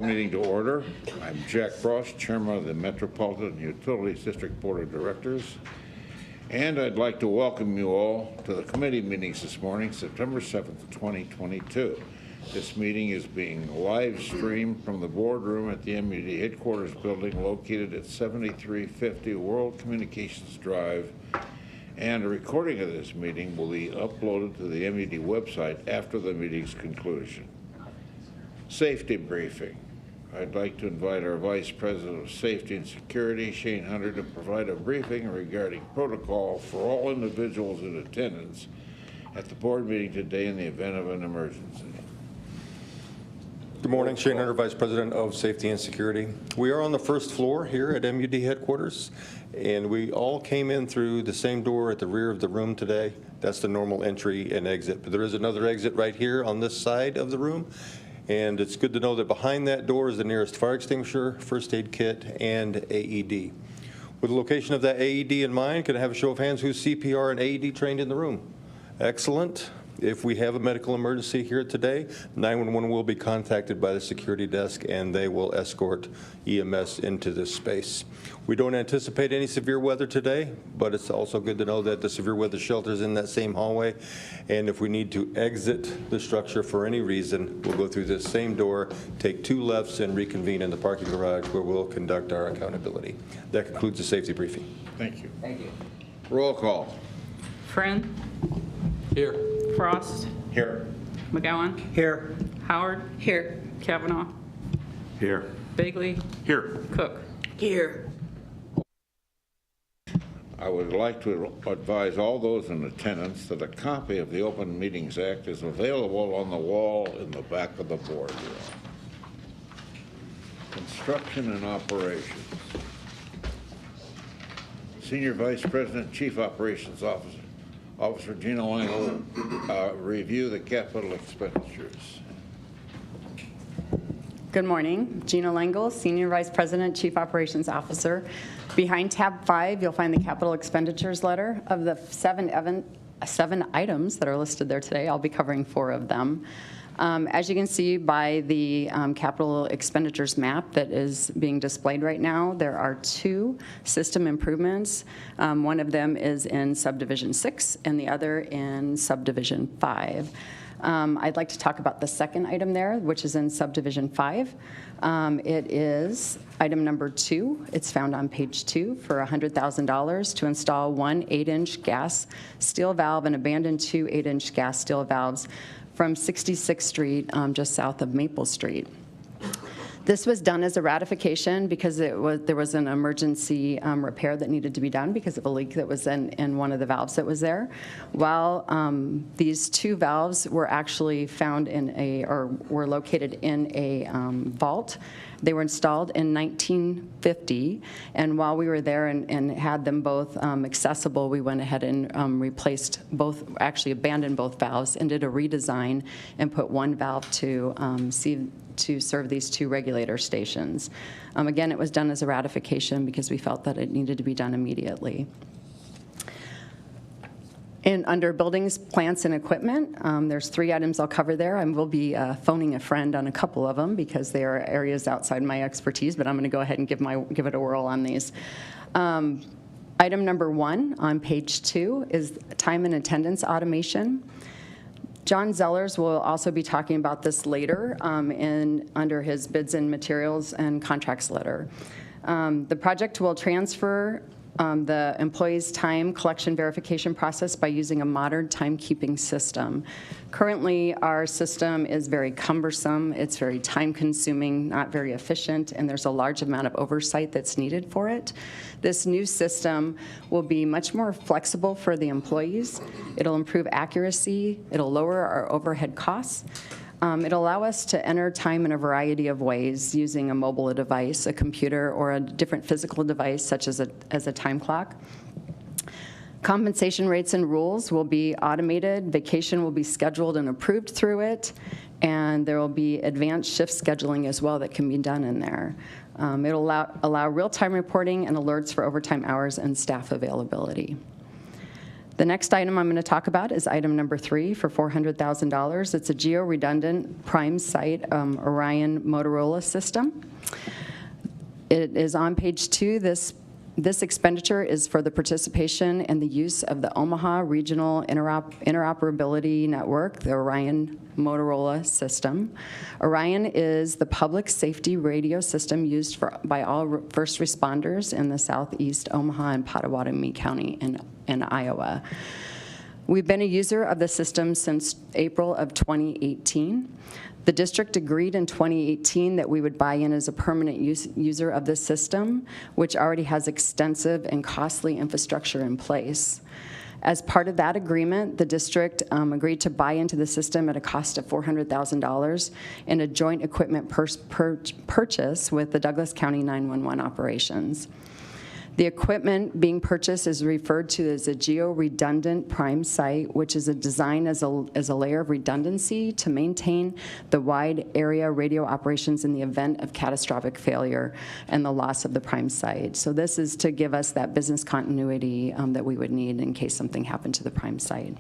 Meeting to order. I'm Jack Frost, Chairman of the Metropolitan Utilities District Board of Directors, and I'd like to welcome you all to the committee meetings this morning, September 7th, 2022. This meeting is being live streamed from the boardroom at the M.U.D headquarters building located at 7350 World Communications Drive, and a recording of this meeting will be uploaded to the M.U.D website after the meeting's conclusion. Safety briefing. I'd like to invite our Vice President of Safety and Security, Shane Hunter, to provide a briefing regarding protocol for all individuals in attendance at the board meeting today in the event of an emergency. Good morning, Shane Hunter, Vice President of Safety and Security. We are on the first floor here at M.U.D headquarters, and we all came in through the same door at the rear of the room today. That's the normal entry and exit, but there is another exit right here on this side of the room. And it's good to know that behind that door is the nearest fire extinguisher, first aid kit, and AED. With the location of that AED in mind, can I have a show of hands who's CPR and AED trained in the room? Excellent. If we have a medical emergency here today, 911 will be contacted by the security desk and they will escort EMS into this space. We don't anticipate any severe weather today, but it's also good to know that the severe weather shelter is in that same hallway. And if we need to exit the structure for any reason, we'll go through this same door, take two lefts, and reconvene in the parking garage where we'll conduct our accountability. That concludes the safety briefing. Thank you. Thank you. Roll call. Friend. Here. Frost. Here. McGowan. Here. Howard. Here. Kavanaugh. Here. Bagley. Here. Cook. Here. I would like to advise all those in attendance that a copy of the Open Meetings Act is available on the wall in the back of the boardroom. Construction and operations. Senior Vice President, Chief Operations Officer Gina Langle will review the capital expenditures. Good morning. Gina Langle, Senior Vice President, Chief Operations Officer. Behind tab 5, you'll find the capital expenditures letter. Of the seven items that are listed there today, I'll be covering 4 of them. As you can see by the capital expenditures map that is being displayed right now, there are 2 system improvements. One of them is in subdivision 6 and the other in subdivision 5. I'd like to talk about the second item there, which is in subdivision 5. It is item number 2. It's found on page 2 for $100,000 to install 1 8-inch gas steel valve and abandon 2 8-inch gas steel valves from 66th Street, just south of Maple Street. This was done as a ratification because there was an emergency repair that needed to be done because of a leak that was in one of the valves that was there. While these 2 valves were actually found were located in a vault, they were installed in 1950, and while we were there and had them both accessible, we went ahead and replaced both, actually abandoned both valves and did a redesign and put 1 valve to serve these 2 regulator stations. Again, it was done as a ratification because we felt that it needed to be done immediately. And under buildings, plants, and equipment, there's 3 items I'll cover there. I will be phoning a friend on a couple of them because they are areas outside my expertise, but I'm going to go ahead and give it a whirl on these. Item number 1 on page 2 is time and attendance automation. John Zellers will also be talking about this later under his bids and materials and contracts letter. The project will transfer the employee's time collection verification process by using a modern timekeeping system. Currently, our system is very cumbersome, it's very time-consuming, not very efficient, and there's a large amount of oversight that's needed for it. This new system will be much more flexible for the employees. It'll improve accuracy, it'll lower our overhead costs. It'll allow us to enter time in a variety of ways using a mobile device, a computer, or a different physical device such as a time clock. Compensation rates and rules will be automated. Vacation will be scheduled and approved through it. And there will be advanced shift scheduling as well that can be done in there. It'll allow real-time reporting and alerts for overtime hours and staff availability. The next item I'm going to talk about is item number 3 for $400,000. It's a geo-redundant prime site Orion Motorola system. It is on page 2. This expenditure is for the participation and the use of the Omaha Regional Interoperability Network, the Orion Motorola system. Orion is the public safety radio system used by all first responders in the southeast Omaha and Pottawatomie County in Iowa. We've been a user of the system since April of 2018. The district agreed in 2018 that we would buy in as a permanent user of this system, which already has extensive and costly infrastructure in place. As part of that agreement, the district agreed to buy into the system at a cost of $400,000 in a joint equipment purchase with the Douglas County 911 operations. The equipment being purchased is referred to as a geo-redundant prime site, which is a design as a layer of redundancy to maintain the wide area radio operations in the event of catastrophic failure and the loss of the prime site. So this is to give us that business continuity that we would need in case something happened to the prime site.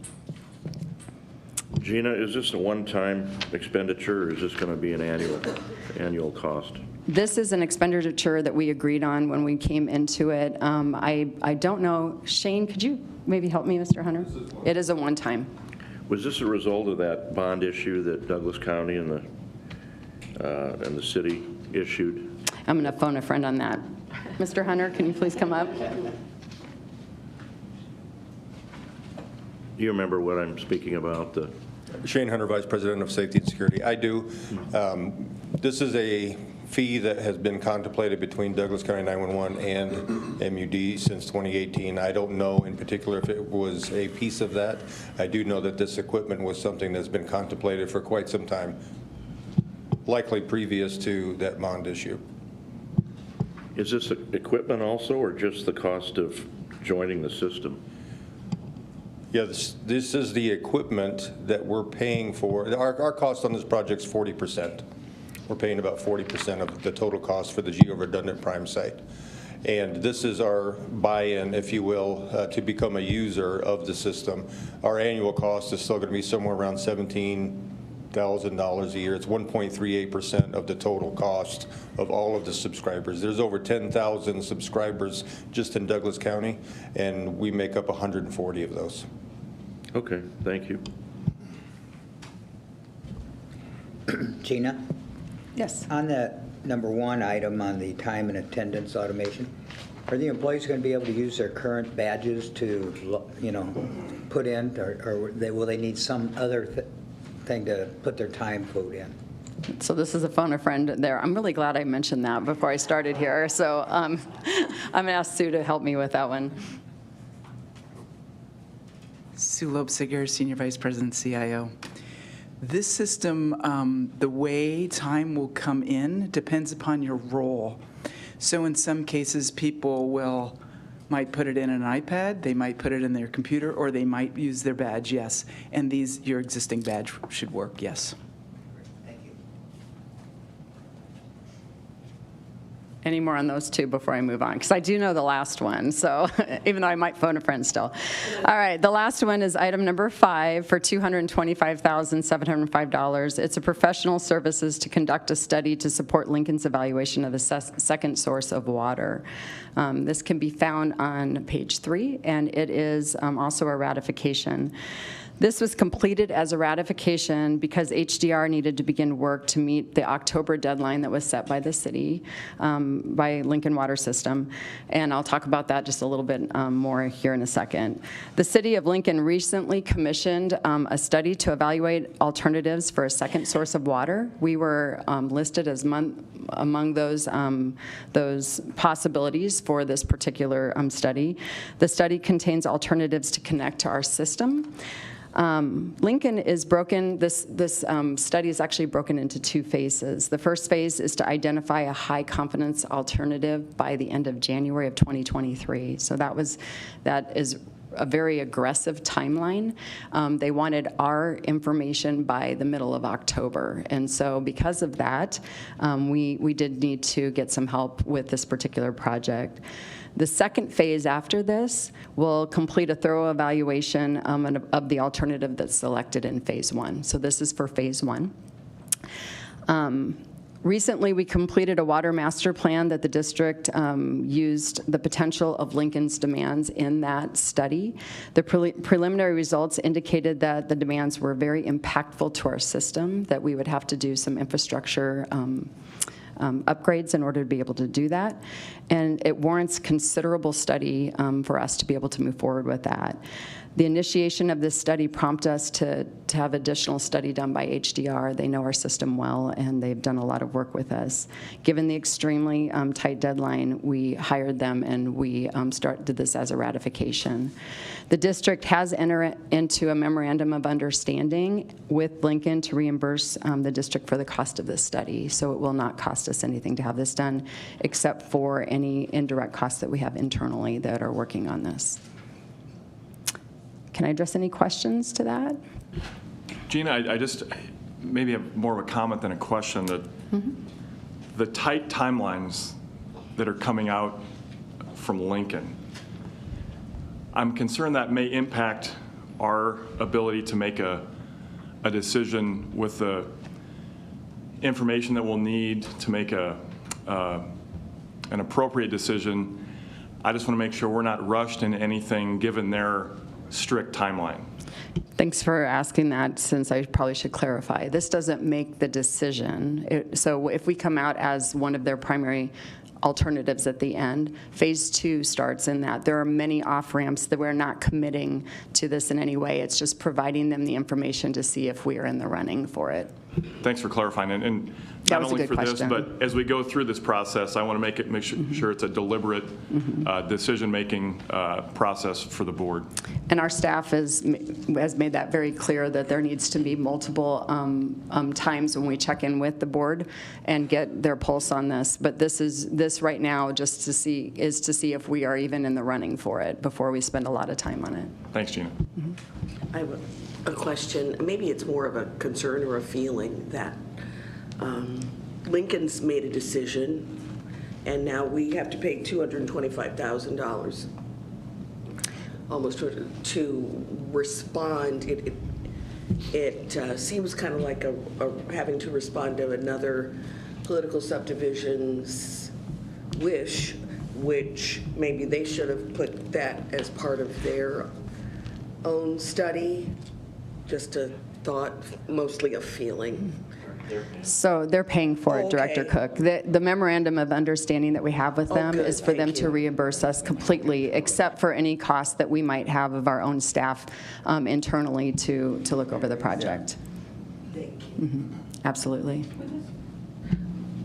Gina, is this a one-time expenditure, or is this going to be an annual cost? This is an expenditure that we agreed on when we came into it. I don't know, Shane, could you maybe help me, Mr. Hunter? It is a one-time. Was this a result of that bond issue that Douglas County and the city issued? I'm going to phone a friend on that. Mr. Hunter, can you please come up? Do you remember what I'm speaking about? Shane Hunter, Vice President of Safety and Security. I do. This is a fee that has been contemplated between Douglas County 911 and M.U.D. since 2018. I don't know in particular if it was a piece of that. I do know that this equipment was something that's been contemplated for quite some time, likely previous to that bond issue. Is this equipment also, or just the cost of joining the system? Yeah, this is the equipment that we're paying for. Our cost on this project is 40%. We're paying about 40% of the total cost for the geo-redundant prime site. And this is our buy-in, if you will, to become a user of the system. Our annual cost is still going to be somewhere around $17,000 a year. It's 1.38% of the total cost of all of the subscribers. There's over 10,000 subscribers just in Douglas County, and we make up 140 of those. Okay, thank you. Gina? Yes. On that number 1 item on the time and attendance automation, are the employees going to be able to use their current badges to, put in, or will they need some other thing to put their time code in? So this is a phone a friend there. I'm really glad I mentioned that before I started here. So I'm going to ask Sue to help me with that one. Sue Lobsiger, Senior Vice President, CIO. This system, the way time will come in depends upon your role. So in some cases, people might put it in an iPad, they might put it in their computer, or they might use their badge, yes. And your existing badge should work, yes. Thank you. Any more on those two before I move on? Because I do know the last one, so even though I might phone a friend still. All right, the last one is item number 5 for $225,705. It's a professional services to conduct a study to support Lincoln's evaluation of the second source of water. This can be found on page 3, and it is also a ratification. This was completed as a ratification because HDR needed to begin work to meet the October deadline that was set by the city, by Lincoln Water System. And I'll talk about that just a little bit more here in a second. The city of Lincoln recently commissioned a study to evaluate alternatives for a second source of water. We were listed as among those possibilities for this particular study. The study contains alternatives to connect to our system. Lincoln is broken, this study is actually broken into 2 phases. The first phase is to identify a high confidence alternative by the end of January of 2023. So that is a very aggressive timeline. They wanted our information by the middle of October. And so because of that, we did need to get some help with this particular project. The second phase after this will complete a thorough evaluation of the alternative that's selected in phase 1. So this is for phase 1. Recently, we completed a water master plan that the district used the potential of Lincoln's demands in that study. The preliminary results indicated that the demands were very impactful to our system, that we would have to do some infrastructure upgrades in order to be able to do that. And it warrants considerable study for us to be able to move forward with that. The initiation of this study prompted us to have additional study done by HDR. They know our system well, and they've done a lot of work with us. Given the extremely tight deadline, we hired them, and we did this as a ratification. The district has entered into a memorandum of understanding with Lincoln to reimburse the district for the cost of this study. So it will not cost us anything to have this done, except for any indirect costs that we have internally that are working on this. Can I address any questions to that? Gina, I just maybe have more of a comment than a question. That the tight timelines that are coming out from Lincoln, I'm concerned that may impact our ability to make a decision with the information that we'll need to make an appropriate decision. I just want to make sure we're not rushed into anything given their strict timeline. Thanks for asking that, since I probably should clarify. This doesn't make the decision. So if we come out as one of their primary alternatives at the end, phase 2 starts in that. There are many off-ramps that we're not committing to this in any way. It's just providing them the information to see if we are in the running for it. Thanks for clarifying. And not only for this, but as we go through this process, I want to make sure it's a deliberate decision-making process for the board. And our staff has made that very clear, that there needs to be multiple times when we check in with the board and get their pulse on this. But this right now, just to see if we are even in the running for it before we spend a lot of time on it. Thanks, Gina. I have a question. Maybe it's more of a concern or a feeling that Lincoln's made a decision, and now we have to pay $225,000 almost to respond. It seems kind of like having to respond to another political subdivision's wish, which maybe they should have put that as part of their own study. Just a thought, mostly a feeling. So they're paying for it, Director Cook. The memorandum of understanding that we have with them is for them to reimburse us completely, except for any costs that we might have of our own staff internally to look over the project. Thank you. Absolutely.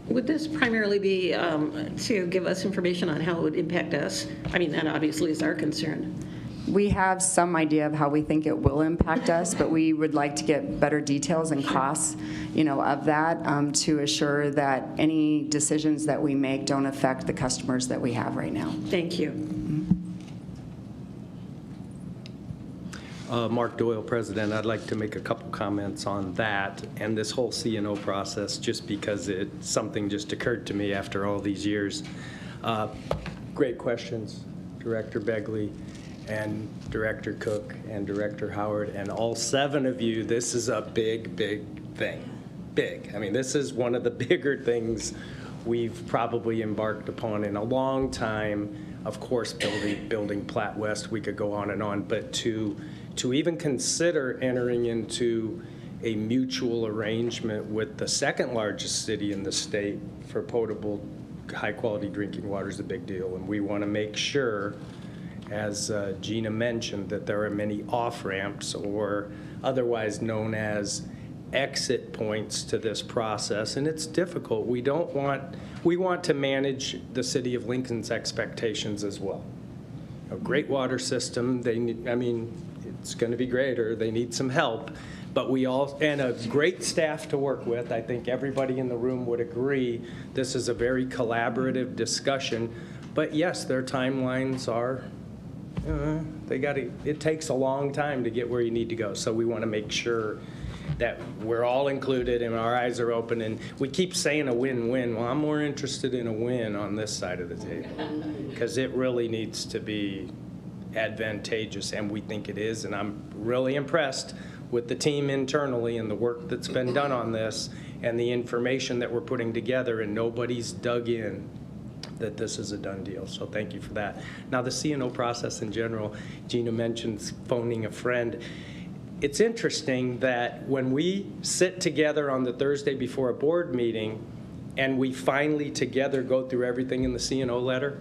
Would this primarily be to give us information on how it would impact us? I mean, that obviously is our concern. We have some idea of how we think it will impact us, but we would like to get better details and costs, of that to assure that any decisions that we make don't affect the customers that we have right now. Thank you. Mark Doyle, President. I'd like to make a couple comments on that and this whole C&O process, just because something just occurred to me after all these years. Great questions, Director Begley and Director Cook and Director Howard, and all 7 of you. This is a big, big thing. Big. I mean, this is one of the bigger things we've probably embarked upon in a long time. Of course, building Platte West, we could go on and on, but to even consider entering into a mutual arrangement with the second largest city in the state for potable, high-quality drinking water is a big deal, and we want to make sure, as Gina mentioned, that there are many off-ramps, or otherwise known as exit points to this process, and it's difficult. We want to manage the city of Lincoln's expectations as well. A great water system, it's going to be greater. They need some help, but and a great staff to work with. I think everybody in the room would agree this is a very collaborative discussion, but yes, their timelines are it takes a long time to get where you need to go. So we want to make sure that we're all included and our eyes are open. And we keep saying a win-win. Well, I'm more interested in a win on this side of the table because it really needs to be advantageous, and we think it is. And I'm really impressed with the team internally and the work that's been done on this and the information that we're putting together, and nobody's dug in that this is a done deal. So thank you for that. Now, the C&O process in general, Gina mentions phoning a friend. It's interesting that when we sit together on the Thursday before a board meeting and we finally together go through everything in the C&O letter,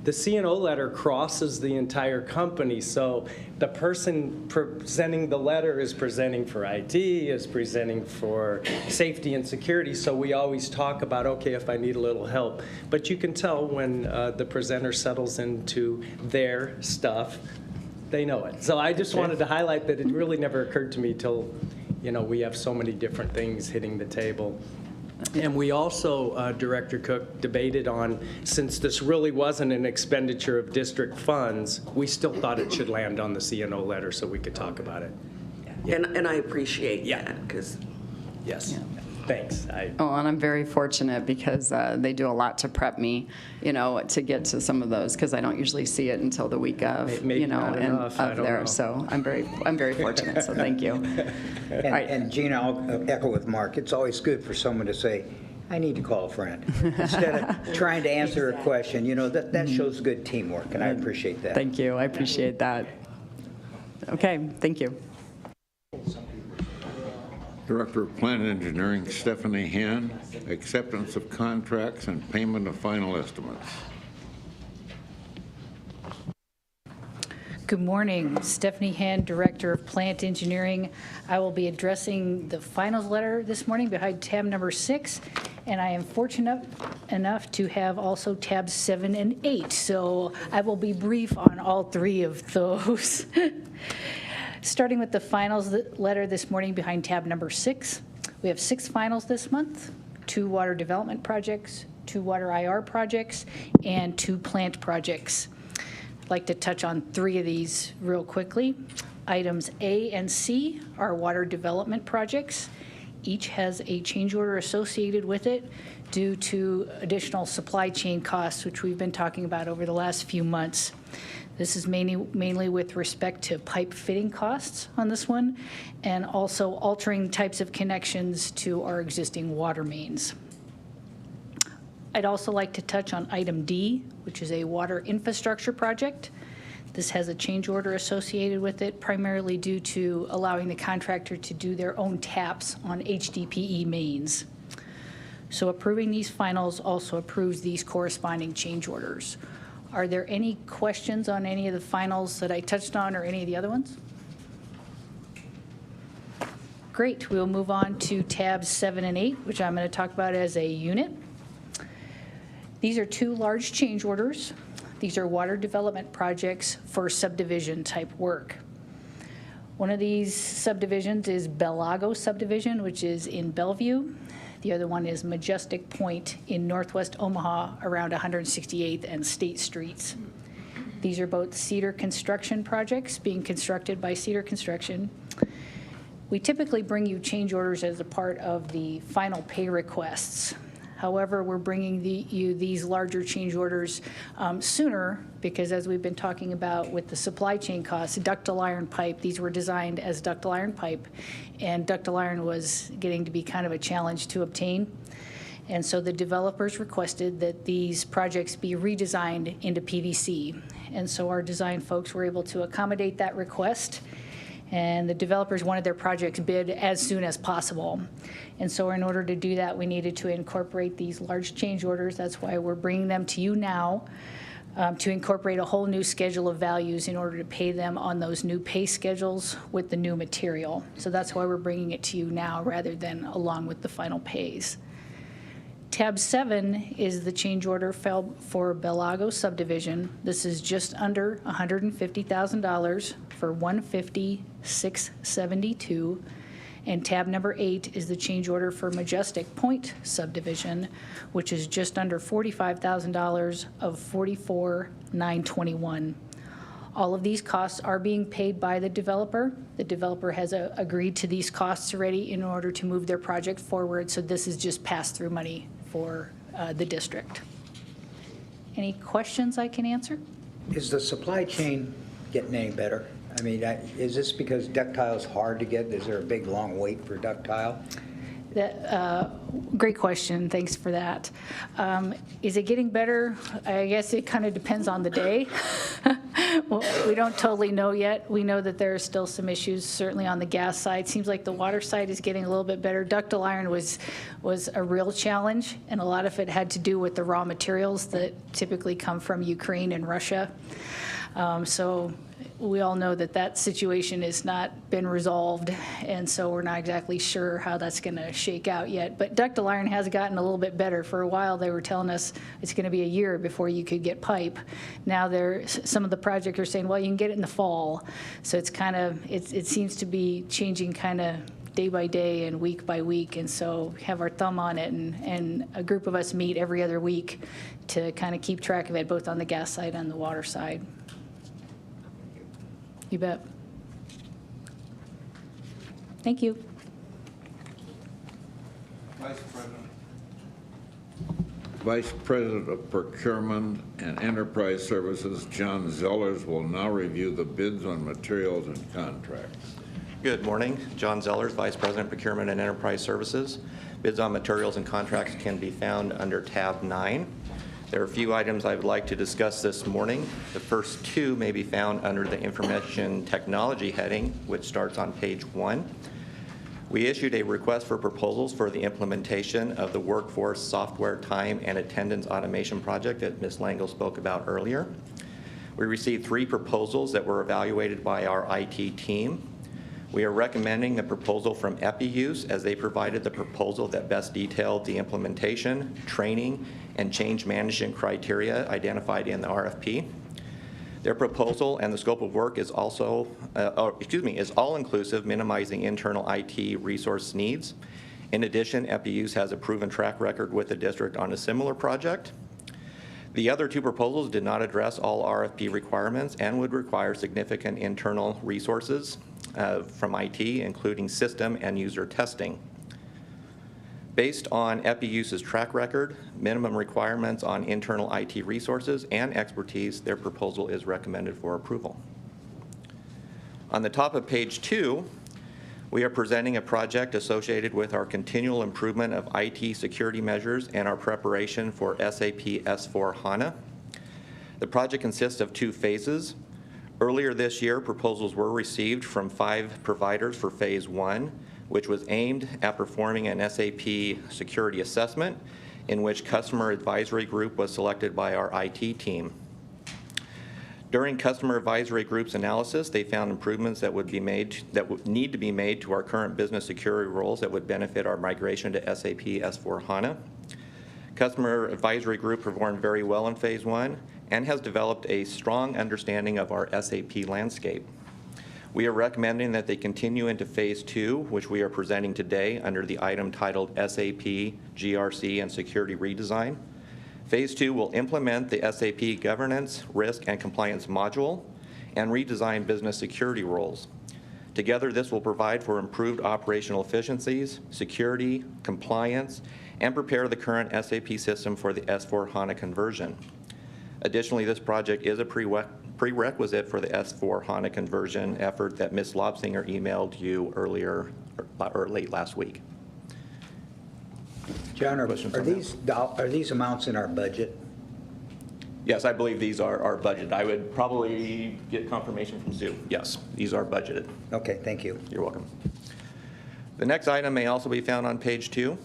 the C&O letter crosses the entire company. So the person presenting the letter is presenting for IT, is presenting for safety and security. So we always talk about, okay, if I need a little help. But you can tell when the presenter settles into their stuff, they know it. So I just wanted to highlight that it really never occurred to me till, we have so many different things hitting the table. And we also, Director Cook, debated on, since this really wasn't an expenditure of district funds, we still thought it should land on the C&O letter so we could talk about it. And I appreciate that, because. Yes. Thanks. And I'm very fortunate because they do a lot to prep me, to get to some of those, because I don't usually see it until the week of, Maybe not enough, I don't know. So I'm very fortunate. So thank you. And Gina, I'll echo with Mark. It's always good for someone to say, I need to call a friend, instead of trying to answer a question. That shows good teamwork, and I appreciate that. Thank you. I appreciate that. Okay, thank you. Director of Plant Engineering, Stephanie Hand, acceptance of contracts and payment of final estimates. Good morning. Stephanie Hand, Director of Plant Engineering. I will be addressing the finals letter this morning behind tab number 6, and I am fortunate enough to have also tabs 7 and 8, so I will be brief on all 3 of those. Starting with the finals letter this morning behind tab number 6, we have 6 finals this month, 2 water development projects, 2 water IR projects, and 2 plant projects. I'd like to touch on 3 of these real quickly. Items A and C are water development projects. Each has a change order associated with it due to additional supply chain costs, which we've been talking about over the last few months. This is mainly with respect to pipe fitting costs on this one, and also altering types of connections to our existing water mains. I'd also like to touch on item D, which is a water infrastructure project. This has a change order associated with it, primarily due to allowing the contractor to do their own taps on HDPE mains. So approving these finals also approves these corresponding change orders. Are there any questions on any of the finals that I touched on or any of the other ones? Great. We will move on to tabs 7 and 8, which I'm going to talk about as a unit. These are 2 large change orders. These are water development projects for subdivision type work. One of these subdivisions is Bellago subdivision, which is in Bellevue. The other one is Majestic Point in Northwest Omaha around 168th and State Streets. These are both Cedar construction projects being constructed by Cedar Construction. We typically bring you change orders as a part of the final pay requests. However, we're bringing you these larger change orders sooner because, as we've been talking about with the supply chain costs, ductile iron pipe, these were designed as ductile iron pipe, and ductile iron was getting to be kind of a challenge to obtain. And so the developers requested that these projects be redesigned into PVC. And so our design folks were able to accommodate that request, and the developers wanted their projects bid as soon as possible. And so in order to do that, we needed to incorporate these large change orders. That's why we're bringing them to you now, to incorporate a whole new schedule of values in order to pay them on those new pay schedules with the new material. So that's why we're bringing it to you now rather than along with the final pays. Tab 7 is the change order for Bellago subdivision. This is just under $150,000 for $150,672. And tab number 8 is the change order for Majestic Point subdivision, which is just under $45,000 of $44,921. All of these costs are being paid by the developer. The developer has agreed to these costs already in order to move their project forward, so this is just pass-through money for the district. Any questions I can answer? Is the supply chain getting any better? I mean, is this because ductile is hard to get? Is there a big, long wait for ductile? Great question. Thanks for that. Is it getting better? I guess it kind of depends on the day. Well, we don't totally know yet. We know that there are still some issues, certainly on the gas side. Seems like the water side is getting a little bit better. Ductile iron was a real challenge, and a lot of it had to do with the raw materials that typically come from Ukraine and Russia. So we all know that that situation has not been resolved, and so we're not exactly sure how that's going to shake out yet. But ductile iron has gotten a little bit better. For a while, they were telling us it's going to be a year before you could get pipe. Now, some of the projects are saying, well, you can get it in the fall. So it's kind of, it seems to be changing kind of day by day and week by week, and so we have our thumb on it, and a group of us meet every other week to kind of keep track of it, both on the gas side and the water side. You bet. Thank you. Vice President of Procurement and Enterprise Services, John Zellers, will now review the bids on materials and contracts. Good morning. John Zellers, Vice President, Procurement and Enterprise Services. Bids on materials and contracts can be found under tab 9. There are a few items I would like to discuss this morning. The first two may be found under the Information Technology heading, which starts on page 1. We issued a request for proposals for the implementation of the Workforce Software Time and Attendance Automation project that Ms. Langle spoke about earlier. We received 3 proposals that were evaluated by our IT team. We are recommending the proposal from M.U.D as they provided the proposal that best detailed the implementation, training, and change management criteria identified in the RFP. Their proposal and the scope of work is also, is all-inclusive, minimizing internal IT resource needs. In addition, M.U.D has a proven track record with the district on a similar project. The other 2 proposals did not address all RFP requirements and would require significant internal resources from IT, including system and user testing. Based on M.U.D's track record, minimum requirements on internal IT resources, and expertise, their proposal is recommended for approval. On the top of page 2, we are presenting a project associated with our continual improvement of IT security measures and our preparation for SAP S/4HANA. The project consists of 2 phases. Earlier this year, proposals were received from 5 providers for phase 1, which was aimed at performing an SAP security assessment, in which customer advisory group was selected by our IT team. During customer advisory group's analysis, they found improvements that would need to be made to our current business security roles that would benefit our migration to SAP S/4HANA. Customer advisory group performed very well in phase 1 and has developed a strong understanding of our SAP landscape. We are recommending that they continue into phase 2, which we are presenting today under the item titled SAP, GRC, and Security Redesign. Phase 2 will implement the SAP Governance, Risk, and Compliance module and redesign business security roles. Together, this will provide for improved operational efficiencies, security, compliance, and prepare the current SAP system for the S/4HANA conversion. Additionally, this project is a prerequisite for the S/4HANA conversion effort that Ms. Lobsinger emailed you earlier or late last week. John, are these amounts in our budget? Yes, I believe these are budgeted. I would probably get confirmation from Sue. Yes, these are budgeted. Okay, thank you. You're welcome. The next item may also be found on page 2.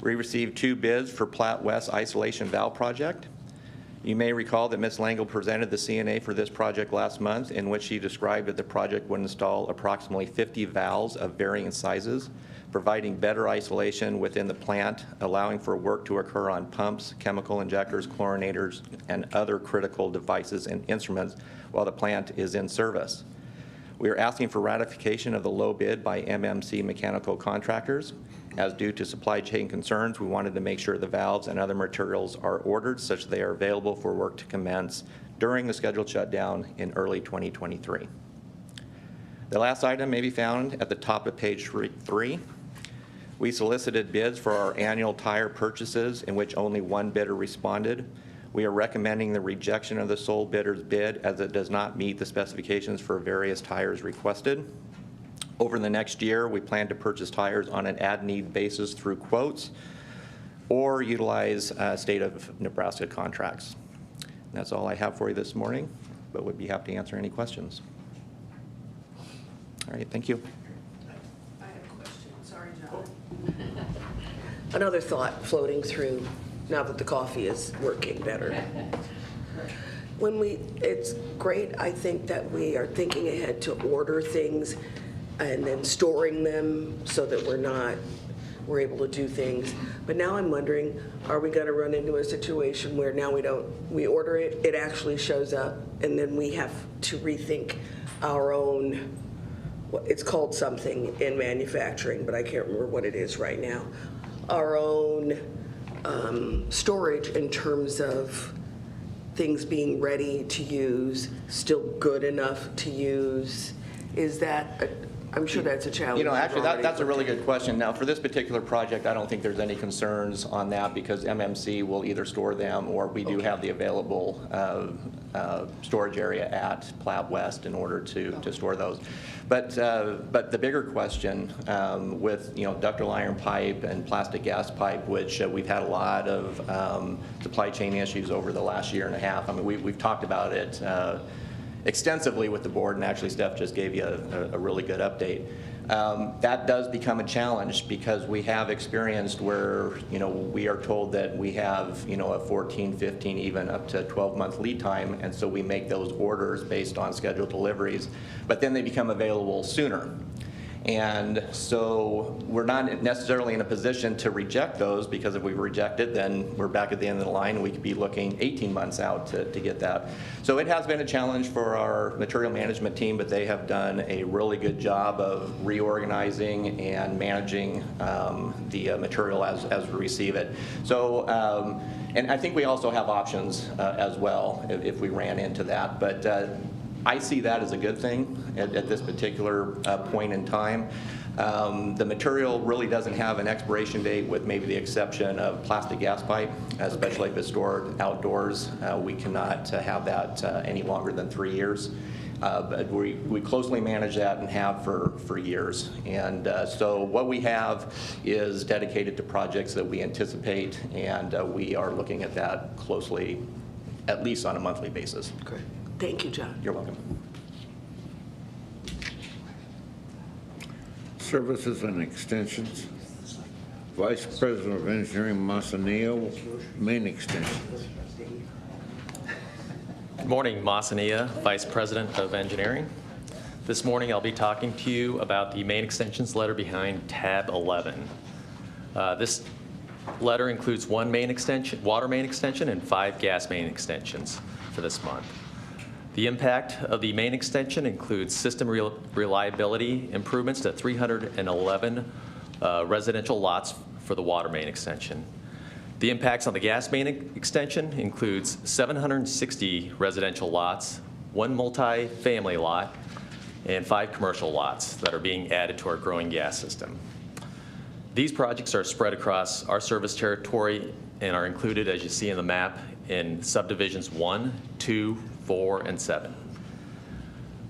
We received 2 bids for Platte West Isolation Valve Project. You may recall that Ms. Langle presented the CNA for this project last month, in which she described that the project would install approximately 50 valves of varying sizes, providing better isolation within the plant, allowing for work to occur on pumps, chemical injectors, chlorinators, and other critical devices and instruments while the plant is in service. We are asking for ratification of the low bid by MMC Mechanical Contractors. As due to supply chain concerns, we wanted to make sure the valves and other materials are ordered such they are available for work to commence during the scheduled shutdown in early 2023. The last item may be found at the top of page 3. We solicited bids for our annual tire purchases in which only one bidder responded. We are recommending the rejection of the sole bidder's bid as it does not meet the specifications for various tires requested. Over the next year, we plan to purchase tires on an ad-need basis through quotes or utilize state of Nebraska contracts. And that's all I have for you this morning, but would be happy to answer any questions. All right, thank you. I have a question. Sorry, John. Another thought floating through now that the coffee is working better. It's great, I think, that we are thinking ahead to order things and then storing them so that we're able to do things. But now I'm wondering, are we going to run into a situation where now we order it, it actually shows up, and then we have to rethink our own, it's called something in manufacturing, but I can't remember what it is right now, our own storage in terms of things being ready to use, still good enough to use? Is that I'm sure that's a challenge. Actually, that's a really good question. Now, for this particular project, I don't think there's any concerns on that because MMC will either store them or we do have the available storage area at Platte West in order to store those. But the bigger question with ductile iron pipe and plastic gas pipe, which we've had a lot of supply chain issues over the last year and a half. I mean, we've talked about it extensively with the board, and actually Steph just gave you a really good update. That does become a challenge because we have experienced where we are told that we have a 14, 15, even up to 12-month lead time, and so we make those orders based on scheduled deliveries, but then they become available sooner. And so we're not necessarily in a position to reject those because if we reject it, then we're back at the end of the line. We could be looking 18 months out to get that. So it has been a challenge for our material management team, but they have done a really good job of reorganizing and managing the material as we receive it. So, and I think we also have options as well if we ran into that. But I see that as a good thing at this particular point in time. The material really doesn't have an expiration date with maybe the exception of plastic gas pipe, especially if it's stored outdoors. We cannot have that any longer than 3 years. But we closely manage that and have for years. And so what we have is dedicated to projects that we anticipate, and we are looking at that closely, at least on a monthly basis. Okay. Thank you, John. You're welcome. Services and Extensions. Vice President of Engineering, Masanillo, Main Extensions. Good morning, Masanillo, Vice President of Engineering. This morning I'll be talking to you about the main extensions letter behind tab 11. This letter includes one main extension, water main extension, and 5 gas main extensions for this month. The impact of the main extension includes system reliability improvements to 311 residential lots for the water main extension. The impacts on the gas main extension includes 760 residential lots, 1 multi-family lot, and 5 commercial lots that are being added to our growing gas system. These projects are spread across our service territory and are included, as you see in the map, in subdivisions 1, 2, 4, and 7.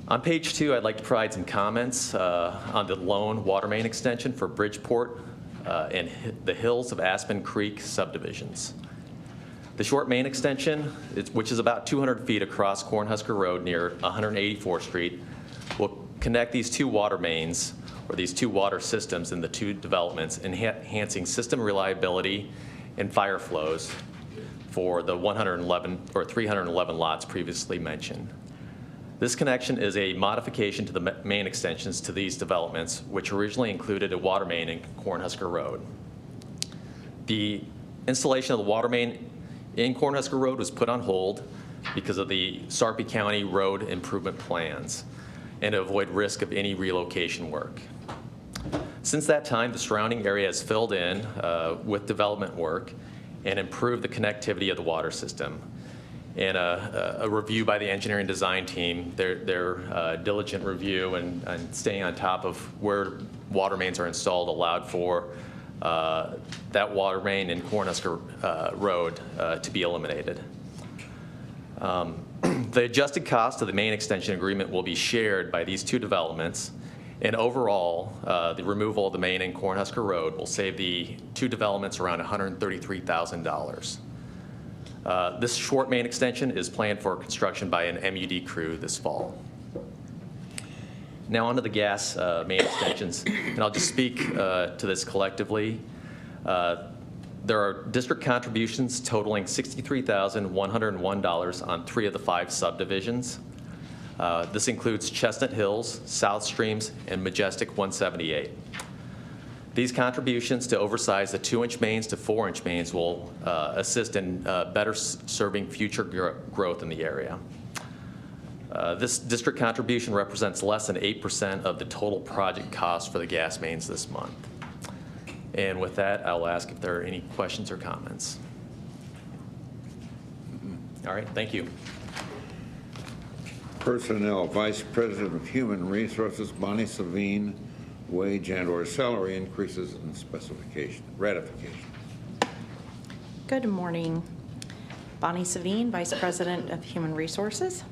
On page 2, I'd like to provide some comments on the lone water main extension for Bridgeport and the Hills of Aspen Creek subdivisions. The short main extension, which is about 200 feet across Cornhusker Road near 184th Street, will connect these 2 water mains, or these 2 water systems in the 2 developments, enhancing system reliability and fire flows for the 111 or 311 lots previously mentioned. This connection is a modification to the main extensions to these developments, which originally included a water main in Cornhusker Road. The installation of the water main in Cornhusker Road was put on hold because of the Sarpy County road improvement plans. and to avoid risk of any relocation work. Since that time, the surrounding area has filled in with development work and improved the connectivity of the water system. And a review by the engineering design team, their diligent review and staying on top of where water mains are installed allowed for that water main in Cornhusker Road to be eliminated. The adjusted cost of the main extension agreement will be shared by these two developments, and overall, the removal of the main in Cornhusker Road will save the two developments around $133,000. This short main extension is planned for construction by an M.U.D crew this fall. Now onto the gas main extensions, and I'll just speak to this collectively. There are district contributions totaling $63,101 on 3 of the 5 subdivisions. This includes Chestnut Hills, South Streams, and Majestic 178. These contributions to oversize the 2-inch mains to 4-inch mains will assist in better serving future growth in the area. This district contribution represents less than 8% of the total project cost for the gas mains this month. And with that, I'll ask if there are any questions or comments. All right, thank you. Personnel, Vice President of Human Resources, Bonnie Savine, wage and/or salary increases and ratification. Good morning. Bonnie Savine, Vice President of Human Resources.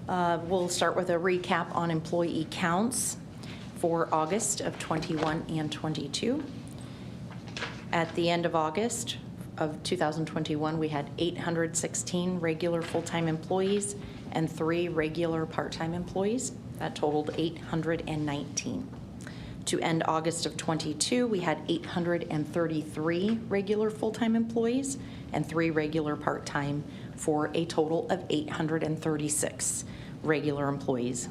We'll start with a recap on employee counts for August of 21 and 22. At the end of August of 2021, we had 816 regular full-time employees and 3 regular part-time employees. That totaled 819. To end August of 22, we had 833 regular full-time employees and 3 regular part-time for a total of 836 regular employees.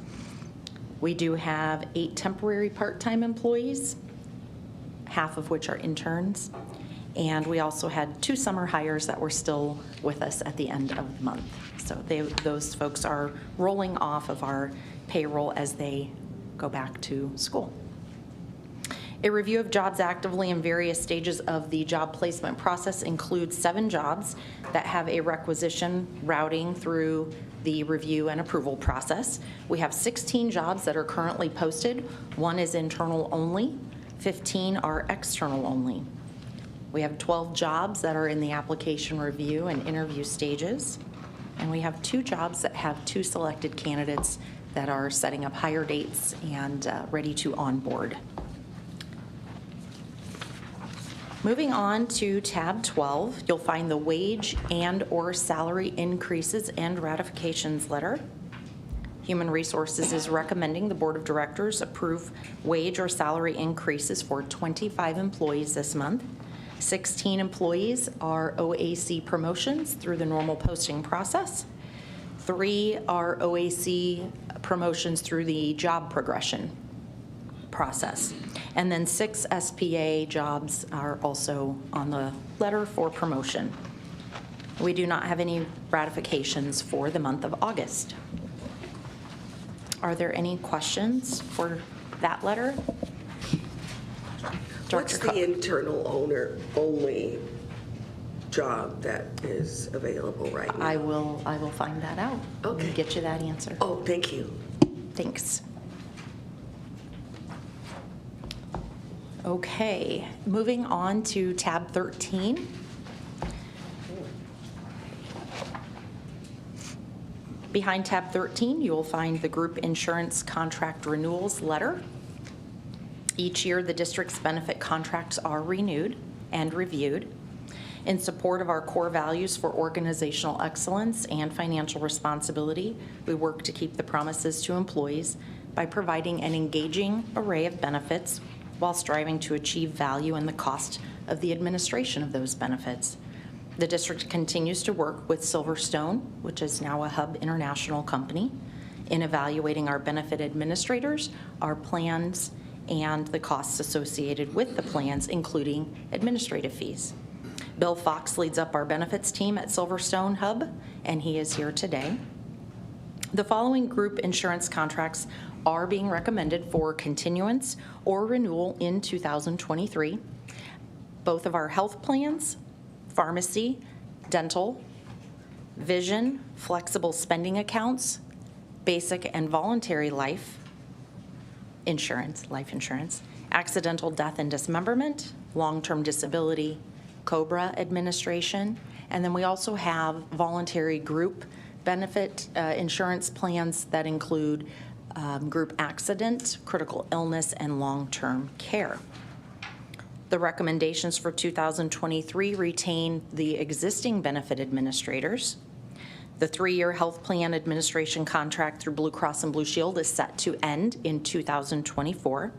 We do have 8 temporary part-time employees, half of which are interns, and we also had 2 summer hires that were still with us at the end of the month. So those folks are rolling off of our payroll as they go back to school. A review of jobs actively in various stages of the job placement process includes 7 jobs that have a requisition routing through the review and approval process. We have 16 jobs that are currently posted. 1 is internal only, 15 are external only. We have 12 jobs that are in the application review and interview stages. And we have 2 jobs that have 2 selected candidates that are setting up hire dates and ready to onboard. Moving on to tab 12, you'll find the wage and/or salary increases and ratifications letter. Human Resources is recommending the Board of Directors approve wage or salary increases for 25 employees this month. 16 employees are OAC promotions through the normal posting process. 3 are OAC promotions through the job progression process. And then 6 SPA jobs are also on the letter for promotion. We do not have any ratifications for the month of August. Are there any questions for that letter? What's the internal owner only job that is available right now? I will find that out. Okay. And get you that answer. Oh, thank you. Thanks. Okay, moving on to tab 13. Behind tab 13, you will find the group insurance contract renewals letter. Each year, the district's benefit contracts are renewed and reviewed. In support of our core values for organizational excellence and financial responsibility, we work to keep the promises to employees by providing an engaging array of benefits while striving to achieve value in the cost of the administration of those benefits. The district continues to work with Silverstone, which is now a Hub International company, in evaluating our benefit administrators, our plans, and the costs associated with the plans, including administrative fees. Bill Fox leads up our benefits team at Silverstone Hub, and he is here today. The following group insurance contracts are being recommended for continuance or renewal in 2023. Both of our health plans, pharmacy, dental, vision, flexible spending accounts, basic and voluntary life insurance, accidental death and dismemberment, long-term disability, COBRA administration, and then we also have voluntary group benefit insurance plans that include group accident, critical illness, and long-term care. The recommendations for 2023 retain the existing benefit administrators. The 3-year health plan administration contract through Blue Cross and Blue Shield is set to end in 2024.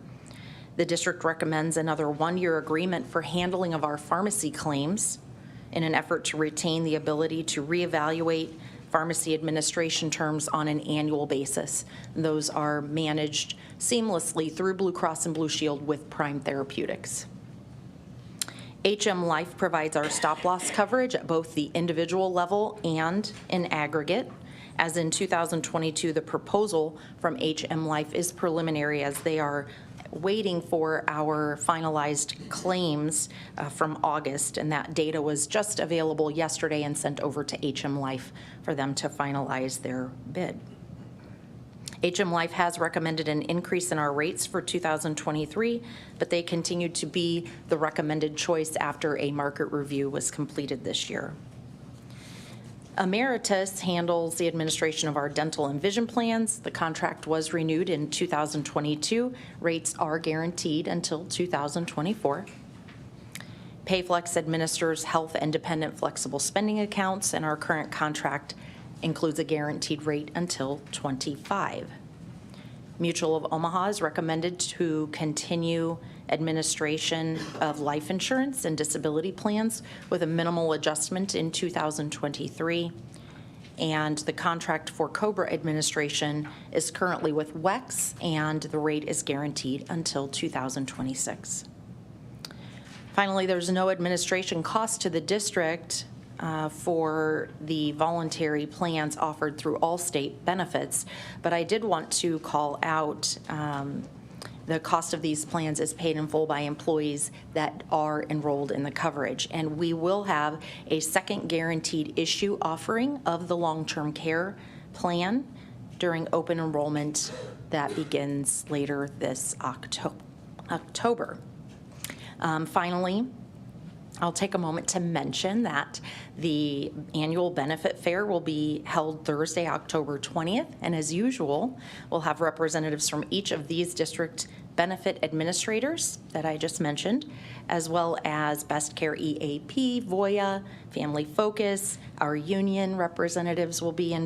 The district recommends another 1-year agreement for handling of our pharmacy claims in an effort to retain the ability to reevaluate pharmacy administration terms on an annual basis. Those are managed seamlessly through Blue Cross and Blue Shield with Prime Therapeutics. HM Life provides our stop-loss coverage at both the individual level and in aggregate. As in 2022, the proposal from HM Life is preliminary as they are waiting for our finalized claims from August, and that data was just available yesterday and sent over to HM Life for them to finalize their bid. HM Life has recommended an increase in our rates for 2023, but they continue to be the recommended choice after a market review was completed this year. Emeritus handles the administration of our dental and vision plans. The contract was renewed in 2022. Rates are guaranteed until 2024. Payflex administers health and dependent flexible spending accounts, and our current contract includes a guaranteed rate until 25. Mutual of Omaha is recommended to continue administration of life insurance and disability plans with a minimal adjustment in 2023. And the contract for COBRA administration is currently with WEX, and the rate is guaranteed until 2026. Finally, there's no administration cost to the district for the voluntary plans offered through Allstate Benefits, but I did want to call out the cost of these plans is paid in full by employees that are enrolled in the coverage. And we will have a second guaranteed issue offering of the long-term care plan during open enrollment that begins later this October. Finally, I'll take a moment to mention that the annual benefit fair will be held Thursday, October 20th, and as usual, we'll have representatives from each of these district benefit administrators that I just mentioned, as well as Best Care EAP, Voya, Family Focus. Our union representatives will be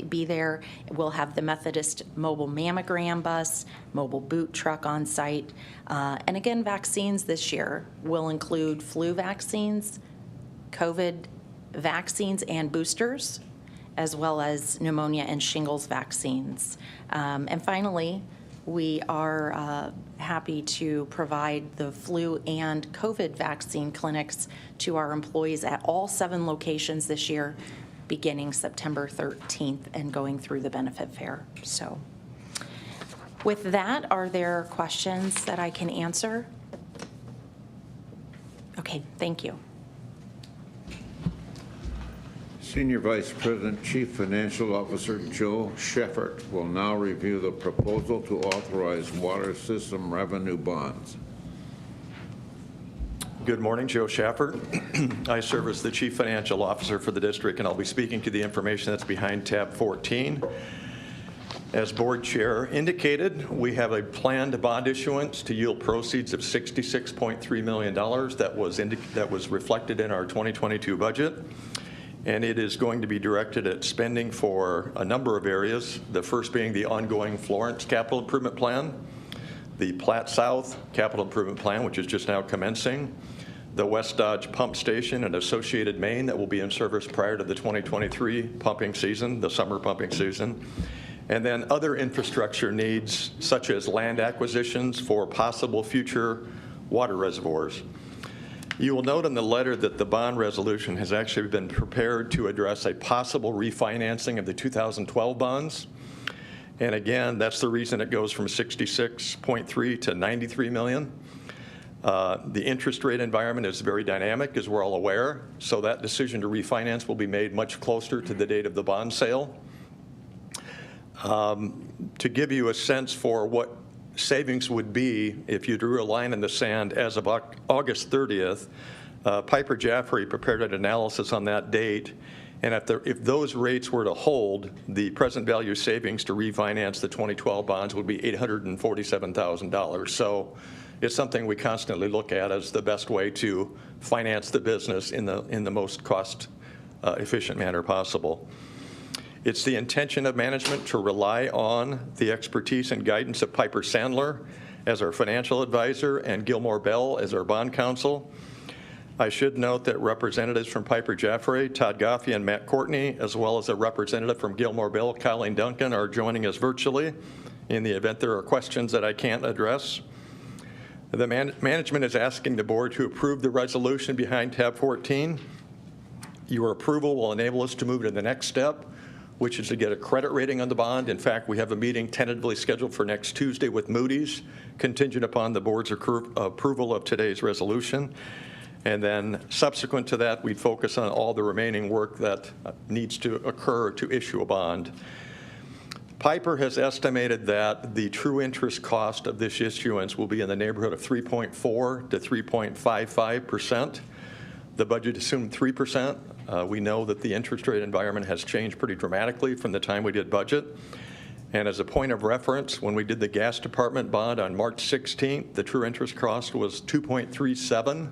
be there. We'll have the Methodist mobile mammogram bus, mobile boot truck on site. And again, vaccines this year will include flu vaccines, COVID vaccines and boosters, as well as pneumonia and shingles vaccines. And finally, we are happy to provide the flu and COVID vaccine clinics to our employees at all 7 locations this year, beginning September 13th and going through the benefit fair. So with that, are there questions that I can answer? Okay, thank you. Senior Vice President, Chief Financial Officer Joe Sheffert will now review the proposal to authorize water system revenue bonds. Good morning, Joe Sheffert. I serve as the Chief Financial Officer for the district, and I'll be speaking to the information that's behind tab 14. As Board Chair indicated, we have a planned bond issuance to yield proceeds of $66.3 million that was reflected in our 2022 budget. And it is going to be directed at spending for a number of areas, the first being the ongoing Florence Capital Improvement Plan, the Platte South Capital Improvement Plan, which is just now commencing, the West Dodge Pump Station and associated main that will be in service prior to the 2023 pumping season, the summer pumping season, and then other infrastructure needs such as land acquisitions for possible future water reservoirs. You will note in the letter that the bond resolution has actually been prepared to address a possible refinancing of the 2012 bonds. And again, that's the reason it goes from 66.3 to 93 million. The interest rate environment is very dynamic, as we're all aware, so that decision to refinance will be made much closer to the date of the bond sale. To give you a sense for what savings would be if you drew a line in the sand as of August 30th, Piper Jaffray prepared an analysis on that date, and if those rates were to hold, the present value savings to refinance the 2012 bonds would be $847,000. So it's something we constantly look at as the best way to finance the business in the most cost efficient manner possible. It's the intention of management to rely on the expertise and guidance of Piper Sandler as our financial advisor and Gilmore Bell as our bond counsel. I should note that representatives from Piper Jaffray, Todd Goffey and Matt Courtney, as well as a representative from Gilmore Bell, Colleen Duncan, are joining us virtually in the event there are questions that I can't address. The management is asking the board to approve the resolution behind tab 14. Your approval will enable us to move to the next step, which is to get a credit rating on the bond. In fact, we have a meeting tentatively scheduled for next Tuesday with Moody's, contingent upon the board's approval of today's resolution. And then subsequent to that, we'd focus on all the remaining work that needs to occur to issue a bond. Piper has estimated that the true interest cost of this issuance will be in the neighborhood of 3.4 to 3.55%. The budget assumed 3%. We know that the interest rate environment has changed pretty dramatically from the time we did budget. And as a point of reference, when we did the gas department bond on March 16th, the true interest cost was 2.37.